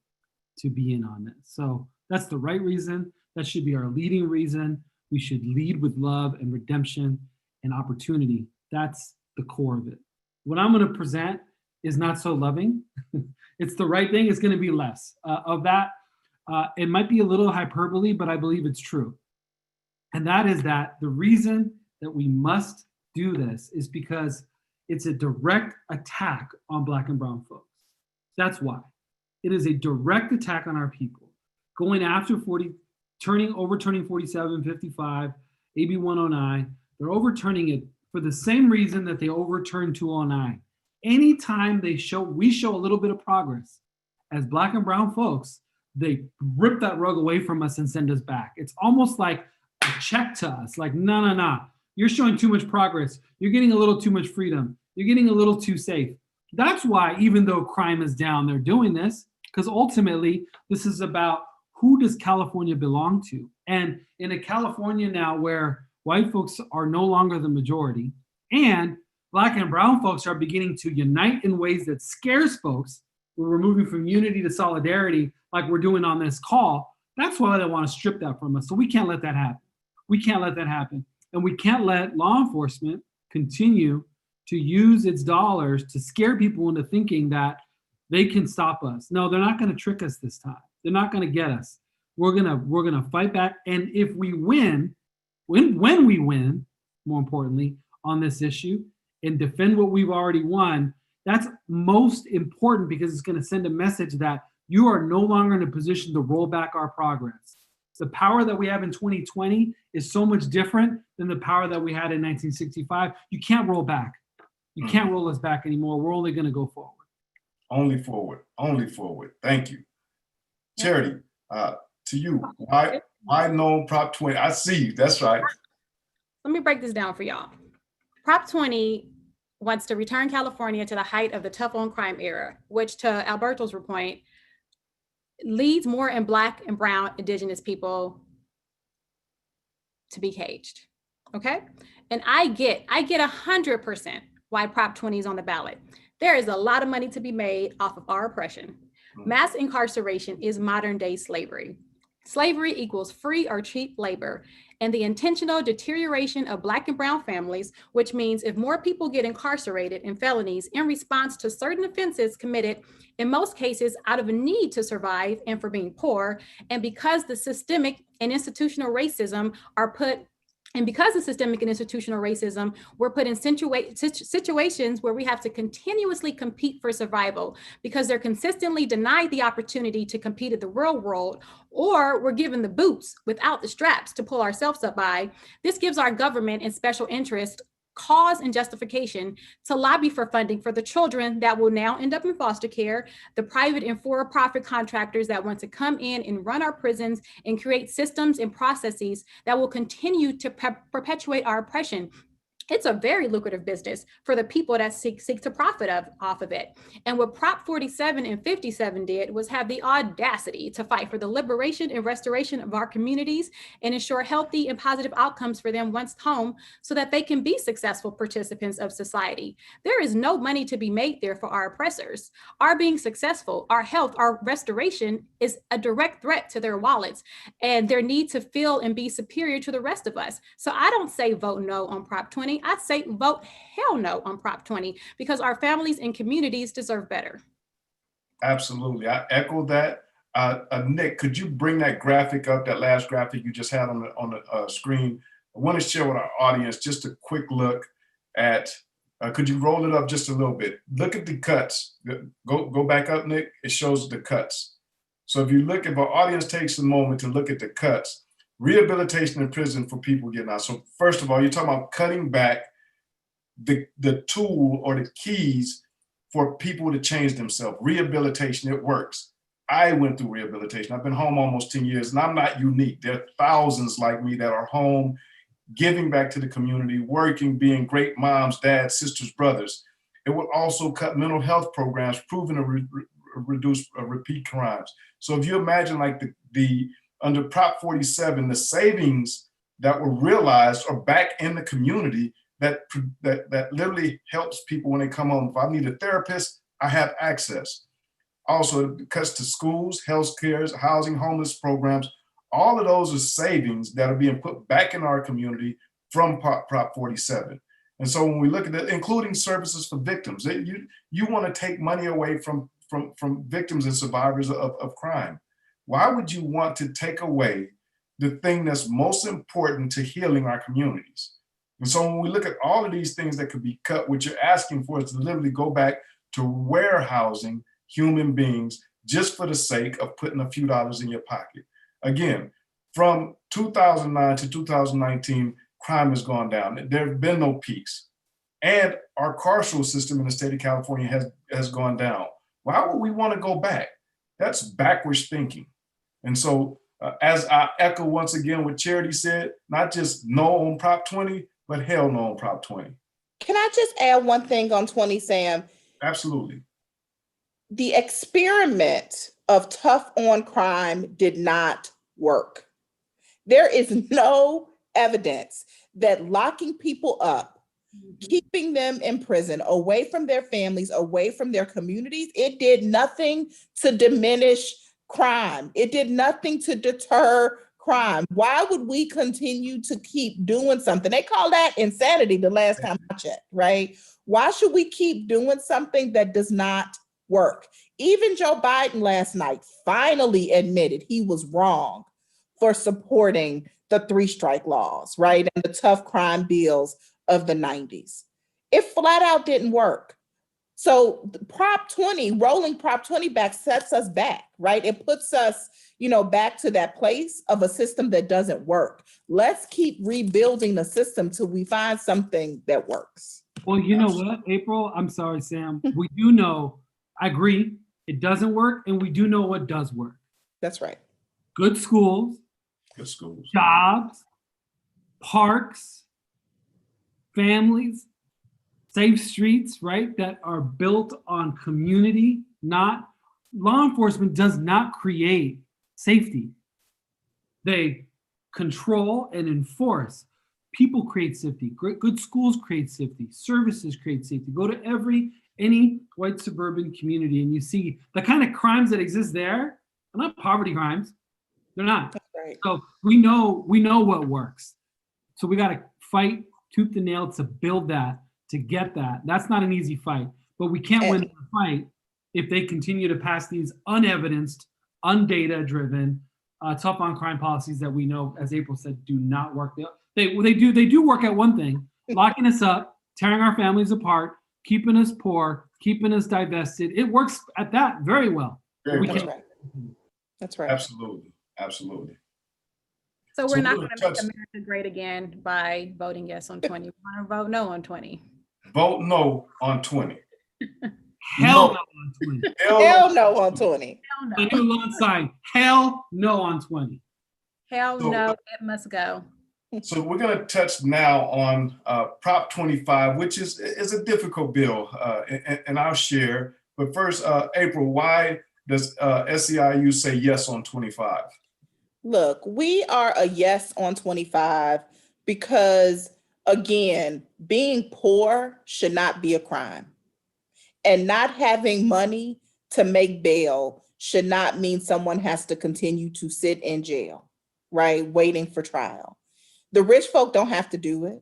to be in on this. So that's the right reason. That should be our leading reason. We should lead with love and redemption and opportunity. That's the core of it. What I'm going to present is not so loving. It's the right thing. It's going to be less of that. It might be a little hyperbole, but I believe it's true. And that is that the reason that we must do this is because it's a direct attack on Black and brown folks. That's why. It is a direct attack on our people. Going after overturning 4755, AB 109, they're overturning it for the same reason that they overturned 209. Anytime we show a little bit of progress as Black and brown folks, they rip that rug away from us and send us back. It's almost like a check to us, like, no. You're showing too much progress. You're getting a little too much freedom. You're getting a little too safe. That's why, even though crime is down, they're doing this, because ultimately this is about who does California belong to? And in a California now where white folks are no longer the majority and Black and brown folks are beginning to unite in ways that scares folks, where we're moving from unity to solidarity like we're doing on this call, that's why they want to strip that from us. So we can't let that happen. We can't let that happen. And we can't let law enforcement continue to use its dollars to scare people into thinking that they can stop us. No, they're not going to trick us this time. They're not going to get us. We're gonna fight back. And if we win, when we win, more importantly, on this issue and defend what we've already won, that's most important, because it's going to send a message that you are no longer in a position to roll back our progress. The power that we have in 2020 is so much different than the power that we had in 1965. You can't roll back. You can't roll us back anymore. We're only going to go forward. Only forward. Only forward. Thank you. Charity, to you. Why no Prop 20? I see you. That's right. Let me break this down for y'all. Prop 20 wants to return California to the height of the tough on crime era, which, to Alberto's point, leads more in Black and brown indigenous people to be caged. Okay. And I get 100% why Prop 20 is on the ballot. There is a lot of money to be made off of our oppression. Mass incarceration is modern day slavery. Slavery equals free or cheap labor, and the intentional deterioration of Black and brown families, which means if more people get incarcerated in felonies in response to certain offenses committed, in most cases out of a need to survive and for being poor, and because the systemic and institutional racism we're put in situations where we have to continuously compete for survival because they're consistently denied the opportunity to compete in the real world, or we're given the boots without the straps to pull ourselves up by. This gives our government and special interest cause and justification to lobby for funding for the children that will now end up in foster care, the private and for-profit contractors that want to come in and run our prisons and create systems and processes that will continue to perpetuate our oppression. It's a very lucrative business for the people that seek to profit off of it. And what Prop 47 and 57 did was have the audacity to fight for the liberation and restoration of our communities and ensure healthy and positive outcomes for them once home so that they can be successful participants of society. There is no money to be made there for our oppressors. Our being successful, our health, our restoration is a direct threat to their wallets and their need to feel and be superior to the rest of us. So I don't say vote no on Prop 20. I say vote hell no on Prop 20 because our families and communities deserve better. Absolutely. I echo that. Nick, could you bring that graphic up, that last graphic you just had on the screen? I want to share with our audience just a quick look at, could you roll it up just a little bit? Look at the cuts. Go back up, Nick. It shows the cuts. So if our audience takes a moment to look at the cuts, rehabilitation in prison for people getting out. So first of all, you're talking about cutting back the tool or the keys for people to change themselves. Rehabilitation, it works. I went through rehabilitation. I've been home almost 10 years and I'm not unique. There are thousands like me that are home, giving back to the community, working, being great moms, dads, sisters, brothers. It will also cut mental health programs proven to reduce repeat crimes. So if you imagine like the under Prop 47, the savings that were realized are back in the community that literally helps people when they come home. If I need a therapist, I have access. Also, it cuts to schools, health care, housing, homeless programs. All of those are savings that are being put back in our community from Prop 47. And so when we look at it, including services for victims, you want to take money away from victims and survivors of crime. Why would you want to take away the thing that's most important to healing our communities? And so when we look at all of these things that could be cut, what you're asking for is to literally go back to warehousing human beings just for the sake of putting a few dollars in your pocket. Again, from 2009 to 2019, crime has gone down. There have been no peaks. And our carceral system in the state of California has gone down. Why would we want to go back? That's backwards thinking. And so as I echo once again what Charity said, not just no on Prop 20, but hell no on Prop 20. Can I just add one thing on 20, Sam? Absolutely. The experiment of tough on crime did not work. There is no evidence that locking people up, keeping them in prison, away from their families, away from their communities, it did nothing to diminish crime. It did nothing to deter crime. Why would we continue to keep doing something? They call that insanity the last time I checked, right? Why should we keep doing something that does not work? Even Joe Biden last night finally admitted he was wrong for supporting the 3-strike laws, right? And the tough crime bills of the 90s. It flat out didn't work. So Prop 20, rolling Prop 20 back sets us back, right? It puts us, back to that place of a system that doesn't work. Let's keep rebuilding the system till we find something that works. Well, you know what, April? I'm sorry, Sam. We do know, I agree, it doesn't work, and we do know what does work. That's right. Good schools, jobs, parks, families, safe streets, right? That are built on community, not law enforcement does not create safety. They control and enforce. People create safety. Good schools create safety. Services create safety. Go to any white suburban community and you see the kind of crimes that exist there are not poverty crimes. They're not. That's right. So we know what works. So we got to fight tooth and nail to build that, to get that. That's not an easy fight, but we can't win the fight if they continue to pass these unevidenced, undata-driven, tough on crime policies that we know, as April said, do not work. They do work at one thing, locking us up, tearing our families apart, keeping us poor, keeping us divested. It works at that very well. That's right. That's right. Absolutely. So we're not going to make America great again by voting yes on 20. We're going to vote no on 20. Vote no on 20. Hell no on 20. Hell no on 20. The new lawn sign. Hell no on 20. Hell no, it must go. So we're going to touch now on Prop 25, which is a difficult bill, and I'll share. But first, April, why does SEIU say yes on 25? Look, we are a yes on 25 because, again, being poor should not be a crime. And not having money to make bail should not mean someone has to continue to sit in jail, right? Waiting for trial. The rich folk don't have to do it.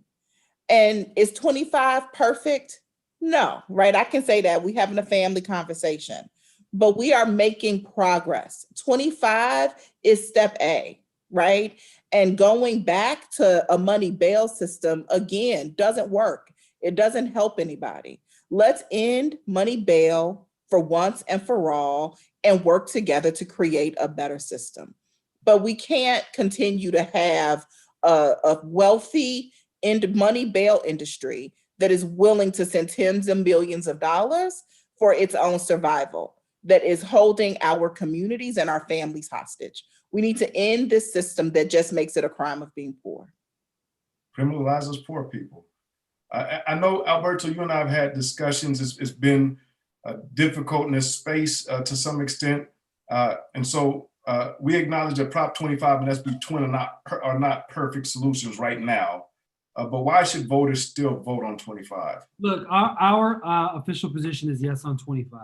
And is 25 perfect? No, right? I can say that. We're having a family conversation, but we are making progress. 25 is step A, right? And going back to a money bail system, again, doesn't work. It doesn't help anybody. Let's end money bail for once and for all and work together to create a better system. But we can't continue to have a wealthy money bail industry that is willing to send tens of millions of dollars for its own survival, that is holding our communities and our families hostage. We need to end this system that just makes it a crime of being poor. Criminalizes poor people. I know, Alberto, you and I have had discussions. It's been difficult in this space to some extent. And so we acknowledge that Prop 25 and SB 20 are not perfect solutions right now. But why should voters still vote on 25? Look, our official position is yes on 25.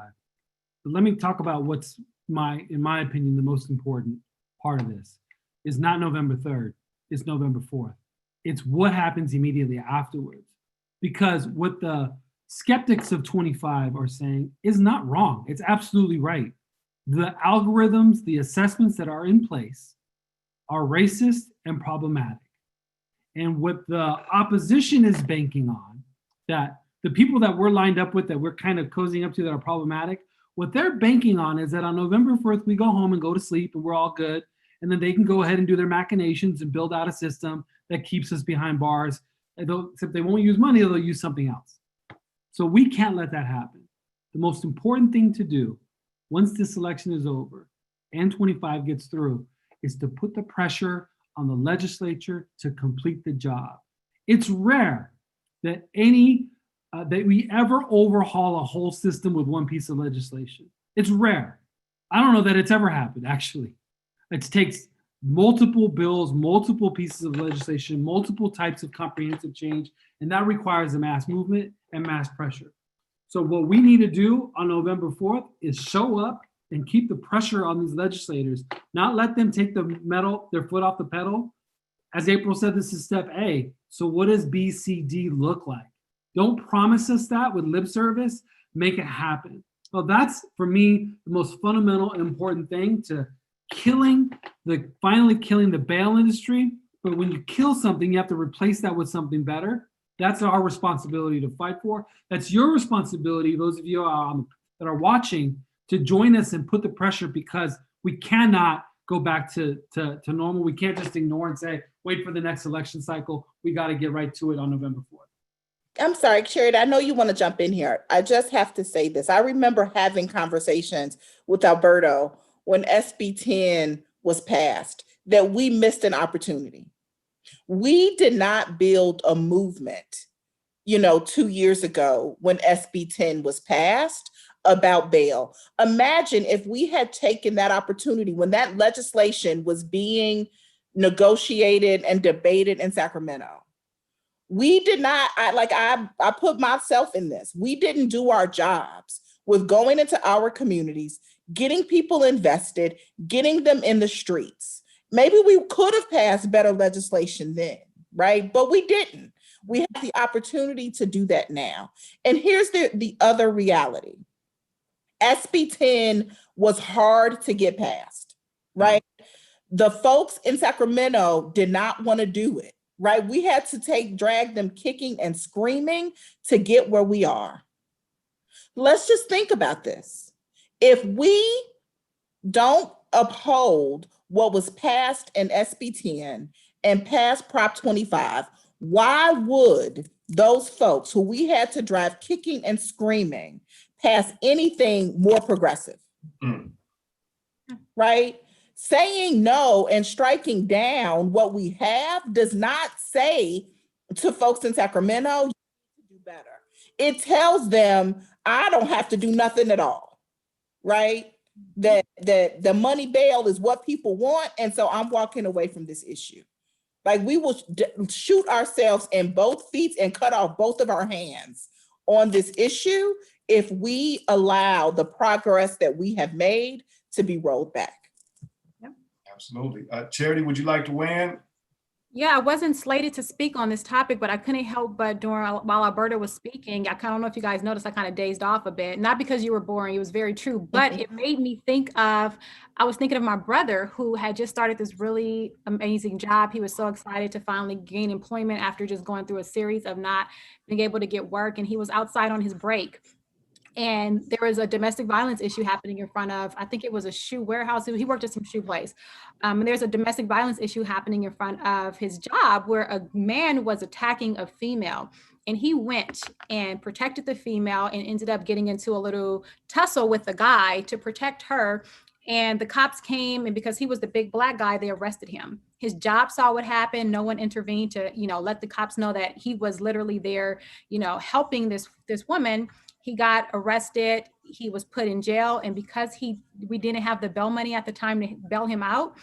But let me talk about what's in my opinion, the most important part of this is not November 3rd, it's November 4th. It's what happens immediately afterwards. Because what the skeptics of 25 are saying is not wrong. It's absolutely right. The algorithms, the assessments that are in place are racist and problematic. And what the opposition is banking on, that the people that we're lined up with, that we're kind of cozying up to that are problematic, what they're banking on is that on November 4th, we go home and go to sleep and we're all good. And then they can go ahead and do their machinations and build out a system that keeps us behind bars. Except they won't use money, they'll use something else. So we can't let that happen. The most important thing to do once this election is over and 25 gets through is to put the pressure on the legislature to complete the job. It's rare that that we ever overhaul a whole system with one piece of legislation. It's rare. I don't know that it's ever happened, actually. It takes multiple bills, multiple pieces of legislation, multiple types of comprehensive change, and that requires a mass movement and mass pressure. So what we need to do on November 4th is show up and keep the pressure on these legislators, not let them take their foot off the pedal. As April said, this is step A. So what does B, C, D look like? Don't promise us that with lip service, make it happen. Well, that's, for me, the most fundamental and important thing to finally killing the bail industry. But when you kill something, you have to replace that with something better. That's our responsibility to fight for. That's your responsibility, those of you that are watching, to join us and put the pressure, because we cannot go back to normal. We can't just ignore and say, wait for the next election cycle. We got to get right to it on November 4th. I'm sorry, Charity, I know you want to jump in here. I just have to say this. I remember having conversations with Alberto when SB 10 was passed, that we missed an opportunity. We did not build a movement, 2 years ago when SB 10 was passed about bail. Imagine if we had taken that opportunity when that legislation was being negotiated and debated in Sacramento. We did not, I put myself in this. We didn't do our jobs with going into our communities, getting people invested, getting them in the streets. Maybe we could have passed better legislation then, right? But we didn't. We have the opportunity to do that now. And here's the other reality. SB 10 was hard to get passed, right? The folks in Sacramento did not want to do it, right? We had to drag them kicking and screaming to get where we are. Let's just think about this. If we don't uphold what was passed in SB 10 and pass Prop 25, why would those folks who we had to drive kicking and screaming pass anything more progressive? Right? Saying no and striking down what we have does not say to folks in Sacramento, you need to do better. It tells them, I don't have to do nothing at all, right? That the money bail is what people want, and so I'm walking away from this issue. Like, we will shoot ourselves in both feet and cut off both of our hands on this issue if we allow the progress that we have made to be rolled back. Absolutely. Charity, would you like to weigh in? Yeah, I wasn't slated to speak on this topic, but I couldn't help but while Alberto was speaking, I don't know if you guys noticed, I kind of dazed off a bit. Not because you were boring, it was very true, but it made me I was thinking of my brother who had just started this really amazing job. He was so excited to finally gain employment after just going through a series of not being able to get work. And he was outside on his break. And there was a domestic violence issue happening in front of, I think it was a shoe warehouse. He worked at some shoe place. And there's a domestic violence issue happening in front of his job where a man was attacking a female. And he went and protected the female and ended up getting into a little tussle with the guy to protect her. And the cops came, and because he was the big black guy, they arrested him. His job saw what happened. No one intervened to, let the cops know that he was literally there, helping this woman. He got arrested. He was put in jail. And because we didn't have the bail money at the time to bail him out,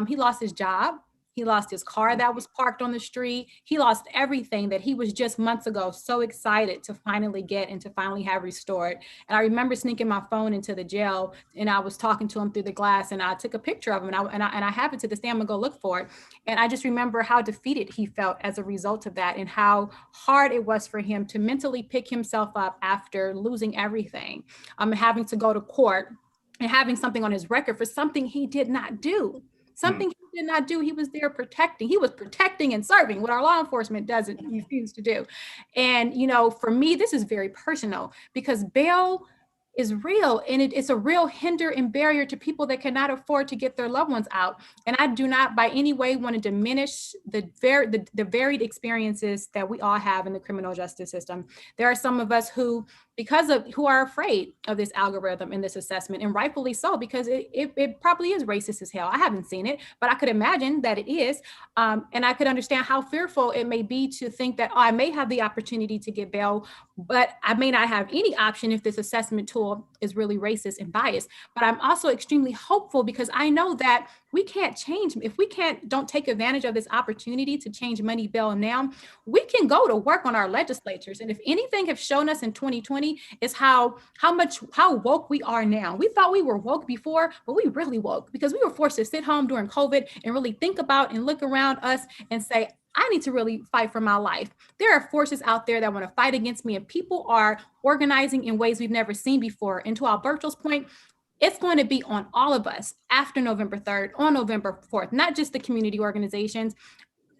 he lost his job. He lost his car that was parked on the street. He lost everything that he was just months ago so excited to finally get and to finally have restored. And I remember sneaking my phone into the jail, and I was talking to him through the glass, and I took a picture of him, and I have it to this day. I'm gonna go look for it. And I just remember how defeated he felt as a result of that, and how hard it was for him to mentally pick himself up after losing everything, having to go to court and having something on his record for something he did not do. Something he did not do. He was there protecting. He was protecting and serving, what our law enforcement doesn't refuse to do. And, for me, this is very personal, because bail is real, and it's a real hinder and barrier to people that cannot afford to get their loved ones out. And I do not by any way want to diminish the varied experiences that we all have in the criminal justice system. There are some of us who are afraid of this algorithm and this assessment, and rightfully so, because it probably is racist as hell. I haven't seen it, but I could imagine that it is. And I could understand how fearful it may be to think that, I may have the opportunity to get bail, but I may not have any option if this assessment tool is really racist and biased. But I'm also extremely hopeful, because I know that we can't change. If we don't take advantage of this opportunity to change money bail now, we can go to work on our legislatures. And if anything have shown us in 2020 is how woke we are now. We thought we were woke before, but we really woke, because we were forced to sit home during COVID and really think about and look around us and say, I need to really fight for my life. There are forces out there that want to fight against me, and people are organizing in ways we've never seen before. And to Alberto's point, it's going to be on all of us after November 3rd, on November 4th, not just the community organizations,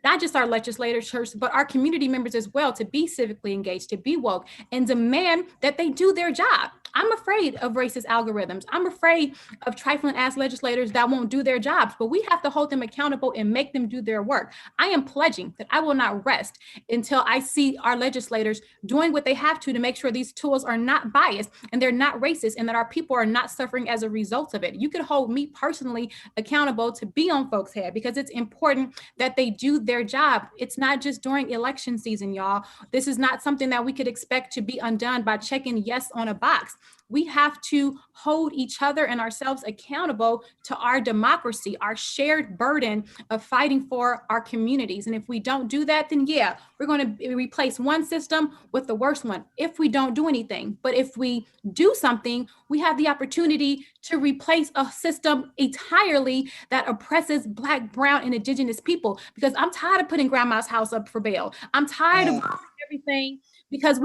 not just our legislators, but our community members as well, to be civically engaged, to be woke, and demand that they do their job. I'm afraid of racist algorithms. I'm afraid of trifling ass legislators that won't do their jobs, but we have to hold them accountable and make them do their work. I am pledging that I will not rest until I see our legislators doing what they have to make sure these tools are not biased and they're not racist, and that our people are not suffering as a result of it. You could hold me personally accountable to be on folks' head, because it's important that they do their job. It's not just during election season, y'all. This is not something that we could expect to be undone by checking yes on a box. We have to hold each other and ourselves accountable to our democracy, our shared burden of fighting for our communities. And if we don't do that, then yeah, we're going to replace one system with the worst one if we don't do anything. But if we do something, we have the opportunity to replace a system entirely that oppresses Black, brown, and Indigenous people. Because I'm tired of putting grandma's house up for bail. I'm tired of everything because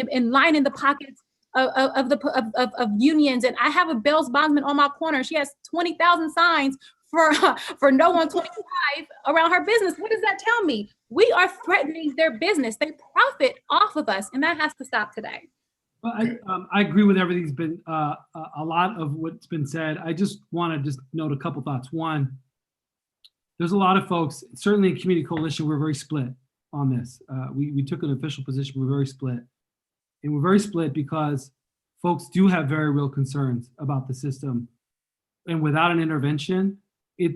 in lining the pockets of unions. And I have a bail bondsman on my corner. She has 20,000 signs for no one 25 around her business. What does that tell me? We are threatening their business. They profit off of us, and that has to stop today. Well, I agree with everything that's been a lot of what's been said. I just want to just note a couple thoughts. One, there's a lot of folks, certainly in Community Coalition, we're very split on this. We took an official position, we're very split. And we're very split because folks do have very real concerns about the system. And without an intervention, I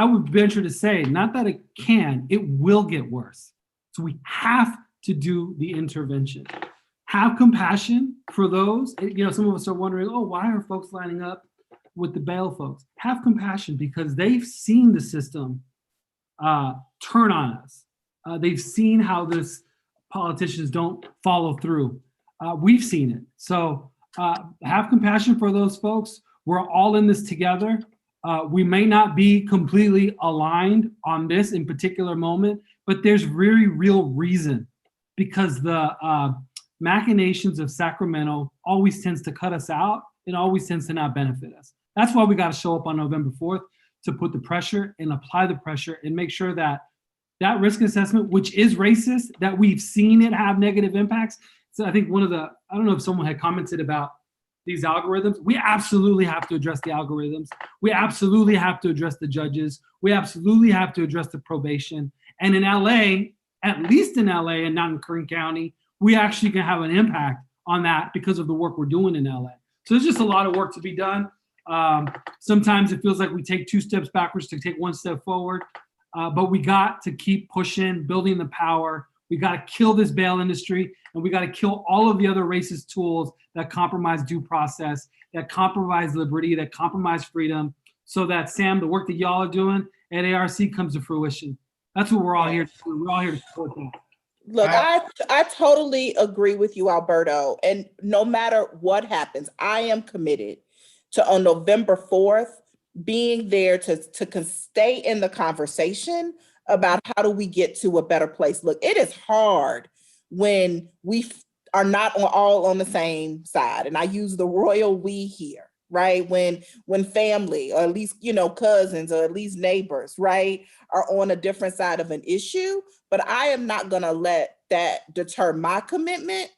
would venture to say, not that it can, it will get worse. So we have to do the intervention. Have compassion for those. Some of us are wondering, why are folks lining up with the bail folks? Have compassion, because they've seen the system turn on us. They've seen how this politicians don't follow through. We've seen it. So have compassion for those folks. We're all in this together. We may not be completely aligned on this in particular moment, but there's very real reason, because the machinations of Sacramento always tends to cut us out and always tends to not benefit us. That's why we got to show up on November 4th to put the pressure and apply the pressure and make sure that risk assessment, which is racist, that we've seen it have negative impacts. So I think I don't know if someone had commented about these algorithms. We absolutely have to address the algorithms. We absolutely have to address the judges. We absolutely have to address the probation. And in LA, at least in LA and not in Kern County, we actually can have an impact on that because of the work we're doing in LA. So there's just a lot of work to be done. Sometimes it feels like we take 2 steps backwards to take 1 step forward, but we got to keep pushing, building the power. We got to kill this bail industry, and we got to kill all of the other racist tools that compromise due process, that compromise liberty, that compromise freedom, so that, Sam, the work that y'all are doing at ARC comes to fruition. That's what we're all here to do. We're all here to support that. Look, I totally agree with you, Alberto. And no matter what happens, I am committed to, on November 4th, being there to stay in the conversation about how do we get to a better place. Look, it is hard when we are not all on the same side. And I use the royal we here, right? When family, or at least, cousins, or at least neighbors, right, are on a different side of an issue. But I am not gonna let that deter my commitment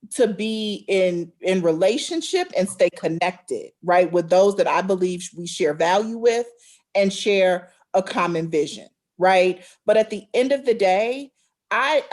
to be in relationship and stay connected, right, with those that I believe we share value with and share a common vision, right? But at the end of the day, I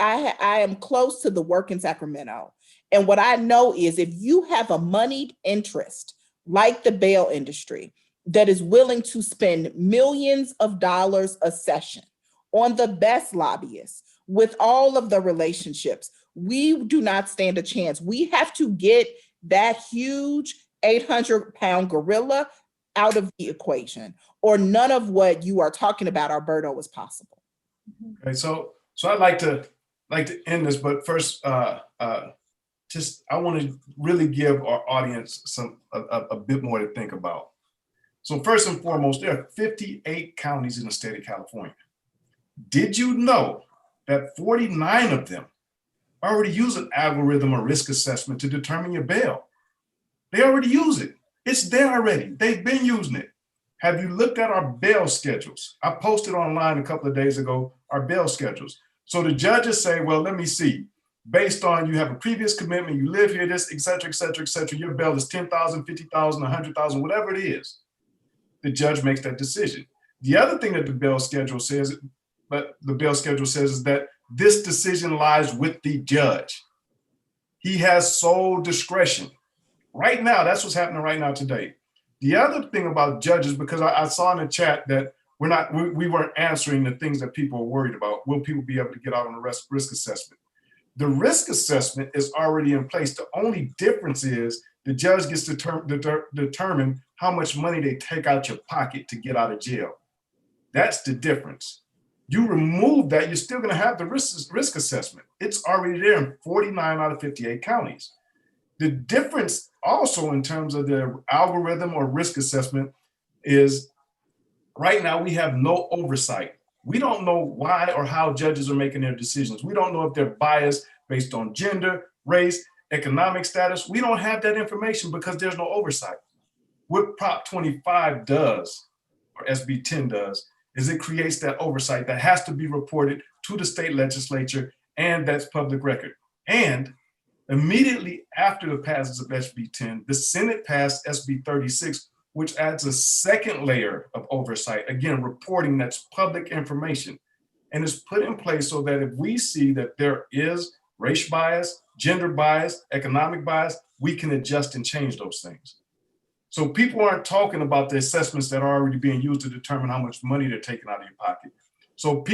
am close to the work in Sacramento. And what I know is, if you have a moneyed interest like the bail industry that is willing to spend millions of dollars a session on the best lobbyists with all of the relationships, we do not stand a chance. We have to get that huge 800-pound gorilla out of the equation, or none of what you are talking about, Alberto, is possible. Okay, so I'd like to end this, but first, just I want to really give our audience a bit more to think about. So first and foremost, there are 58 counties in the state of California. Did you know that 49 of them already use an algorithm or risk assessment to determine your bail? They already use it. It's there already. They've been using it. Have you looked at our bail schedules? I posted online a couple of days ago our bail schedules. So the judges say, well, let me see. Based on you have a previous commitment, you live here, this, et cetera, et cetera, et cetera. Your bail is 10,000, 50,000, 100,000, whatever it is. The judge makes that decision. The other thing that the bail schedule says is that this decision lies with the judge. He has sole discretion. Right now, that's what's happening right now today. The other thing about judges, because I saw in the chat that we weren't answering the things that people are worried about. Will people be able to get out on the risk assessment? The risk assessment is already in place. The only difference is the judge gets to determine how much money they take out your pocket to get out of jail. That's the difference. You remove that, you're still going to have the risk assessment. It's already there in 49 out of 58 counties. The difference also in terms of the algorithm or risk assessment is right now we have no oversight. We don't know why or how judges are making their decisions. We don't know if they're biased based on gender, race, economic status. We don't have that information because there's no oversight. What Prop 25 does, or SB 10 does, is it creates that oversight that has to be reported to the state legislature, and that's public record. And immediately after the passage of SB 10, the Senate passed SB 36, which adds a second layer of oversight, again, reporting that's public information. And it's put in place so that if we see that there is race bias, gender bias, economic bias, we can adjust and change those things. So people aren't talking about the assessments that are already being used to determine how much money they're taking out of your pocket. So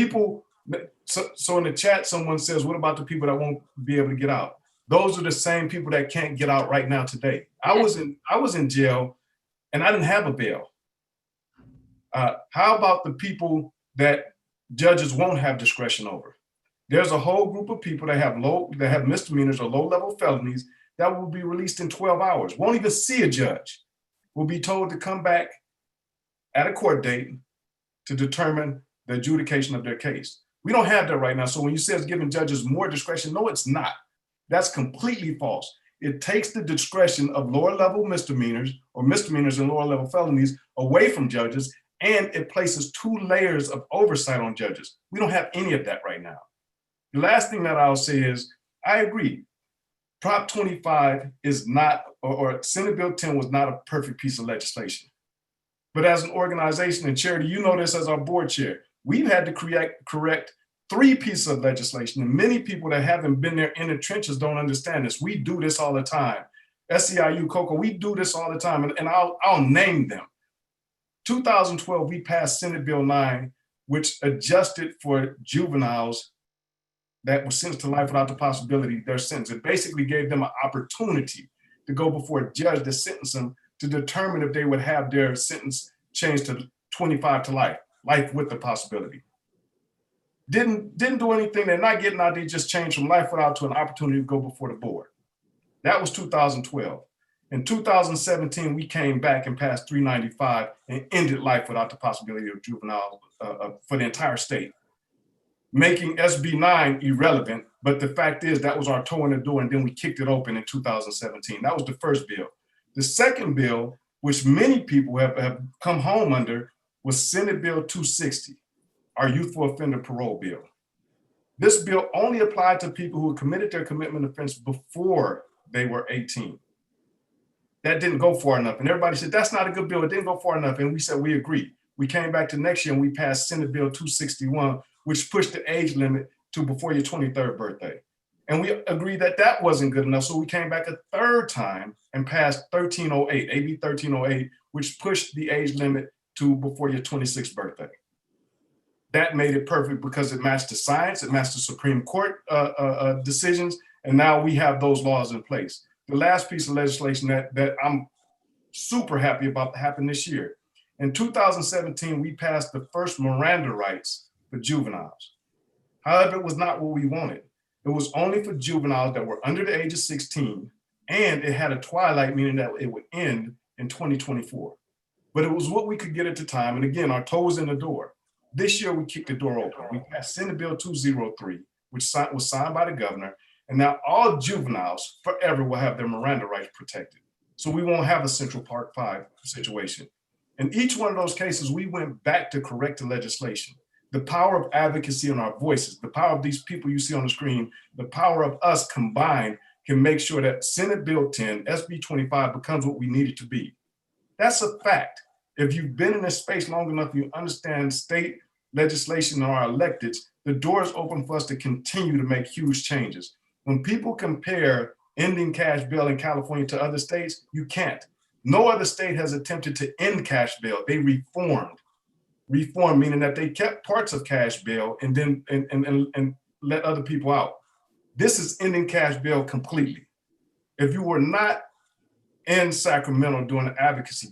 so in the chat, someone says, what about the people that won't be able to get out? Those are the same people that can't get out right now today. I was in jail and I didn't have a bail. How about the people that judges won't have discretion over? There's a whole group of people that have misdemeanors or low-level felonies that will be released in 12 hours, won't even see a judge, will be told to come back at a court date to determine the adjudication of their case. We don't have that right now. So when you say it's giving judges more discretion, no, it's not. That's completely false. It takes the discretion of lower level misdemeanors or misdemeanors and lower level felonies away from judges, and it places 2 layers of oversight on judges. We don't have any of that right now. The last thing that I'll say is, I agree. Prop 25 is not, or Senate Bill 10 was not a perfect piece of legislation. But as an organization and Charity, you know this as our board chair, we've had to correct 3 pieces of legislation, and many people that haven't been there in the trenches don't understand this. We do this all the time. SEIU, CoCo, we do this all the time, and I'll name them. 2012, we passed Senate Bill 9, which adjusted for juveniles that were sentenced to life without the possibility of their sentence. It basically gave them an opportunity to go before a judge to sentence them to determine if they would have their sentence changed to 25 to life with the possibility. Didn't do anything. They're not getting out. They just changed from life without to an opportunity to go before the board. That was 2012. In 2017, we came back and passed 395 and ended life without the possibility of juvenile for the entire state, making SB 9 irrelevant. But the fact is that was our toe in the door, and then we kicked it open in 2017. That was the first bill. The second bill, which many people have come home under, was Senate Bill 260, our youthful offender parole bill. This bill only applied to people who had committed their commitment offense before they were 18. That didn't go far enough. And everybody said, that's not a good bill. It didn't go far enough. And we said, we agree. We came back to next year and we passed Senate Bill 261, which pushed the age limit to before your 23rd birthday. And we agreed that that wasn't good enough. So we came back a third time and passed 1308, AB 1308, which pushed the age limit to before your 26th birthday. That made it perfect because it matched the science, it matched the Supreme Court decisions, and now we have those laws in place. The last piece of legislation that I'm super happy about that happened this year. In 2017, we passed the first Miranda rights for juveniles. However, it was not what we wanted. It was only for juveniles that were under the age of 16, and it had a twilight, meaning that it would end in 2024. But it was what we could get at the time. And again, our toe was in the door. This year, we kicked the door open. We passed Senate Bill 203, which was signed by the governor. And now all juveniles forever will have their Miranda rights protected. So we won't have a Central Park 5 situation. In each one of those cases, we went back to correct the legislation. The power of advocacy and our voices, the power of these people you see on the screen, the power of us combined can make sure that Senate Bill 10, SB 25 becomes what we need it to be. That's a fact. If you've been in this space long enough, you understand state legislation and our electeds, the door is open for us to continue to make huge changes. When people compare ending cash bail in California to other states, you can't. No other state has attempted to end cash bail. They reformed. Reform meaning that they kept parts of cash bail and then and let other people out. This is ending cash bail completely. If you were not in Sacramento doing the advocacy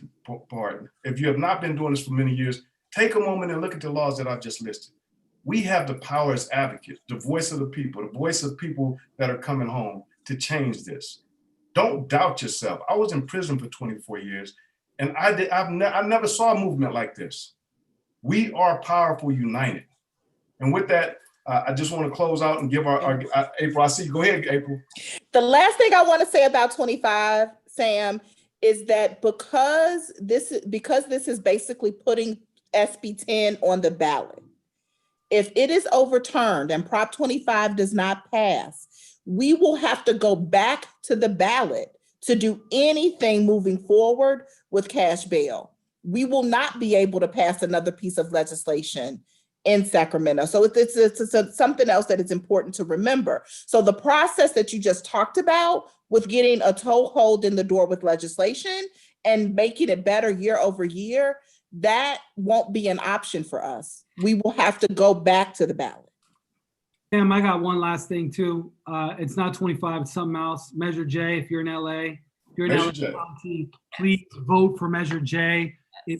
part, if you have not been doing this for many years, take a moment and look at the laws that I've just listed. We have the power as advocates, the voice of the people, the voice of people that are coming home to change this. Don't doubt yourself. I was in prison for 24 years, and I never saw a movement like this. We are powerful, united. And with that, I just want to close out and give our April. I see you. Go ahead, April. The last thing I want to say about 25, Sam, is that because this is basically putting SB 10 on the ballot, if it is overturned and Prop 25 does not pass, we will have to go back to the ballot to do anything moving forward with cash bail. We will not be able to pass another piece of legislation in Sacramento. So it's something else that is important to remember. So the process that you just talked about with getting a toehold in the door with legislation and making it better year over year, that won't be an option for us. We will have to go back to the ballot. Sam, I got one last thing too. It's not 25, it's something else. Measure J, if you're in LA, if you're in LA County, please vote for Measure J.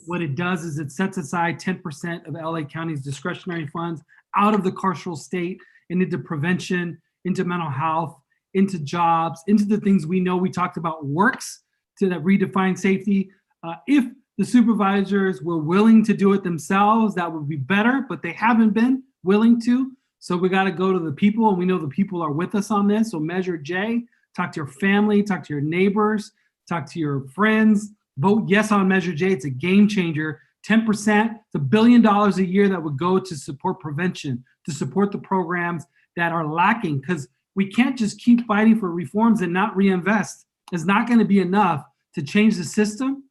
What it does is it sets aside 10% of LA County's discretionary funds out of the carceral state and into prevention, into mental health, into jobs, into the things we know we talked about works to that redefine safety. If the supervisors were willing to do it themselves, that would be better, but they haven't been willing to. So we got to go to the people, and we know the people are with us on this. So Measure J, talk to your family, talk to your neighbors, talk to your friends, vote yes on Measure J. It's a game changer. 10%, it's $1 billion a year that would go to support prevention, to support the programs that are lacking, because we can't just keep fighting for reforms and not reinvest. It's not going to be enough to change the system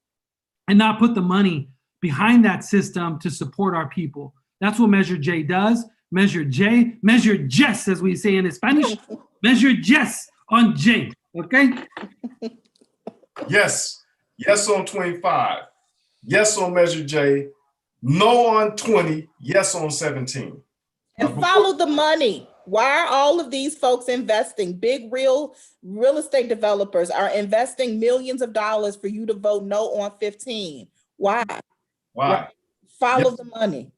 and not put the money behind that system to support our people. That's what Measure J does. Measure J, measure yes, as we say in Spanish, measure yes on J, okay? Yes. Yes on 25. Yes on Measure J. No on 20. Yes on 17. And follow the money. Why are all of these folks investing? Big real estate developers are investing millions of dollars for you to vote no on 15. Why? Why? Right? Follow Yes. the money.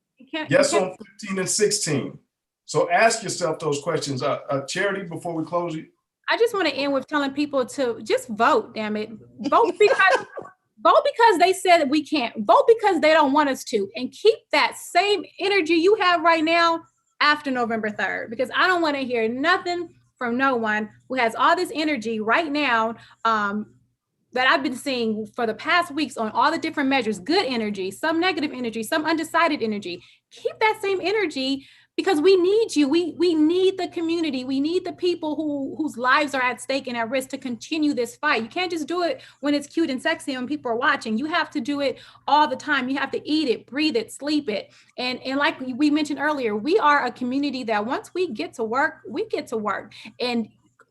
Yes on 15 and 16. So ask yourself those questions. Charity, before we close it. I just want to end with telling people to just vote, damn it. Vote because they said that we can't. Vote because they don't want us to. And keep that same energy you have right now after November 3rd, because I don't want to hear nothing from no one who has all this energy right now that I've been seeing for the past weeks on all the different measures, good energy, some negative energy, some undecided energy. Keep that same energy, because we need you. We need the community. We need the people whose lives are at stake and at risk to continue this fight. You can't just do it when it's cute and sexy and people are watching. You have to do it all the time. You have to eat it, breathe it, sleep it. And like we mentioned earlier, we are a community that once we get to work, we get to work. And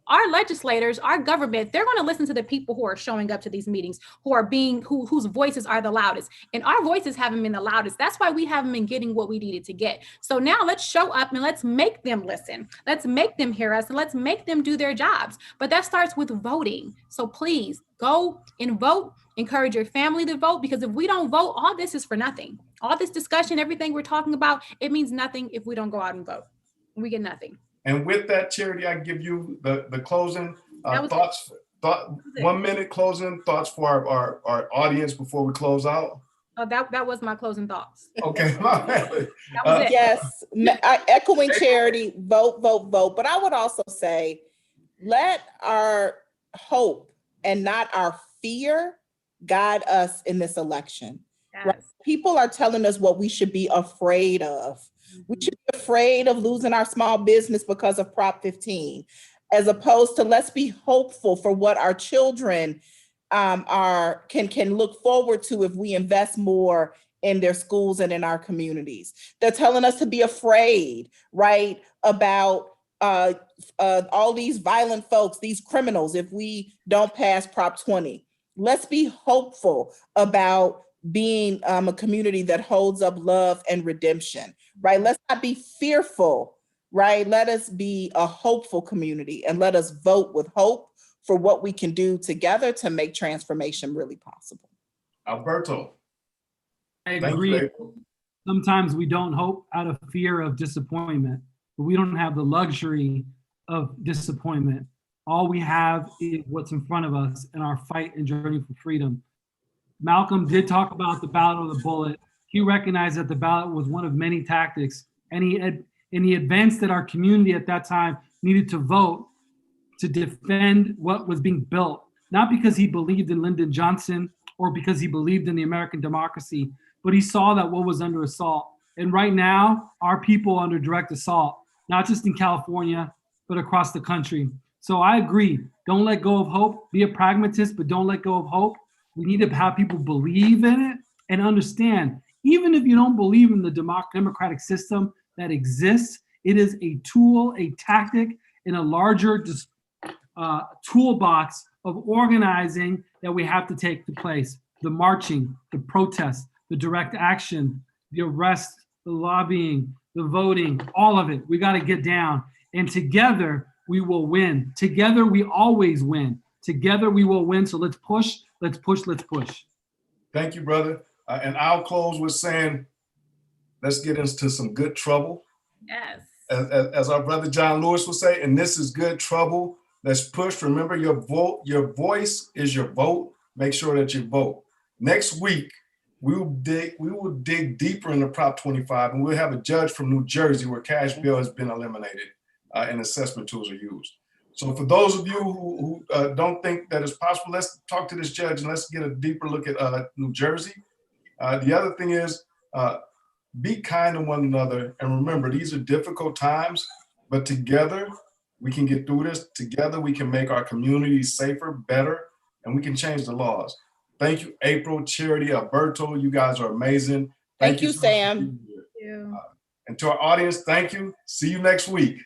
our legislators, our government, they're going to listen to the people who are showing up to these meetings, whose voices are the loudest. And our voices haven't been the loudest. That's why we haven't been getting what we needed to get. So now let's show up and let's make them listen. Let's make them hear us and let's make them do their jobs. But that starts with voting. So please go and vote. Encourage your family to vote, because if we don't vote, all this is for nothing. All this discussion, everything we're talking about, it means nothing if we don't go out and vote. We get nothing. And with that, Charity, I give you the closing thoughts. 1 minute closing thoughts for our audience before we close out. Oh, that was my closing thoughts. Okay. Yes, echoing Charity, vote, vote, vote. But I would also say, let our hope and not our fear guide us in this election. Yes. Right? People are telling us what we should be afraid of. We should be afraid of losing our small business because of Prop 15, as opposed to let's be hopeful for what our children can look forward to if we invest more in their schools and in our communities. They're telling us to be afraid, right, about all these violent folks, these criminals, if we don't pass Prop 20. Let's be hopeful about being a community that holds up love and redemption, right? Let's not be fearful, right? Let us be a hopeful community and let us vote with hope for what we can do together to make transformation really possible. Alberto. I agree. Sometimes we don't hope out of fear of disappointment, but we don't have the luxury of disappointment. All we have is what's in front of us in our fight and journey for freedom. Malcolm did talk about the ballot or the bullet. He recognized that the ballot was one of many tactics, and he advanced that our community at that time needed to vote to defend what was being built, not because he believed in Lyndon Johnson or because he believed in the American democracy, but he saw that what was under assault. And right now, our people are under direct assault, not just in California, but across the country. So I agree, don't let go of hope. Be a pragmatist, but don't let go of hope. We need to have people believe in it and understand, even if you don't believe in the democratic system that exists, it is a tool, a tactic in a larger toolbox of organizing that we have to take to place. The marching, the protest, the direct action, the arrest, the lobbying, the voting, all of it. We got to get down. And together we will win. Together we always win. Together we will win. So let's push, let's push, let's push. Thank you, brother. And I'll close with saying, let's get into some good trouble. Yes. As our brother John Lewis would say, and this is good trouble. Let's push. Remember, your voice is your vote. Make sure that you vote. Next week, we will dig deeper into Prop 25, and we'll have a judge from New Jersey where cash bail has been eliminated and assessment tools are used. So for those of you who don't think that it's possible, let's talk to this judge and let's get a deeper look at New Jersey. The other thing is, be kind to one another. And remember, these are difficult times, but together we can get through this. Together we can make our communities safer, better, and we can change the laws. Thank you, April, Charity, Alberto. You guys are amazing. Thank you, Sam. Thank you. And to our audience, thank you. See you next week.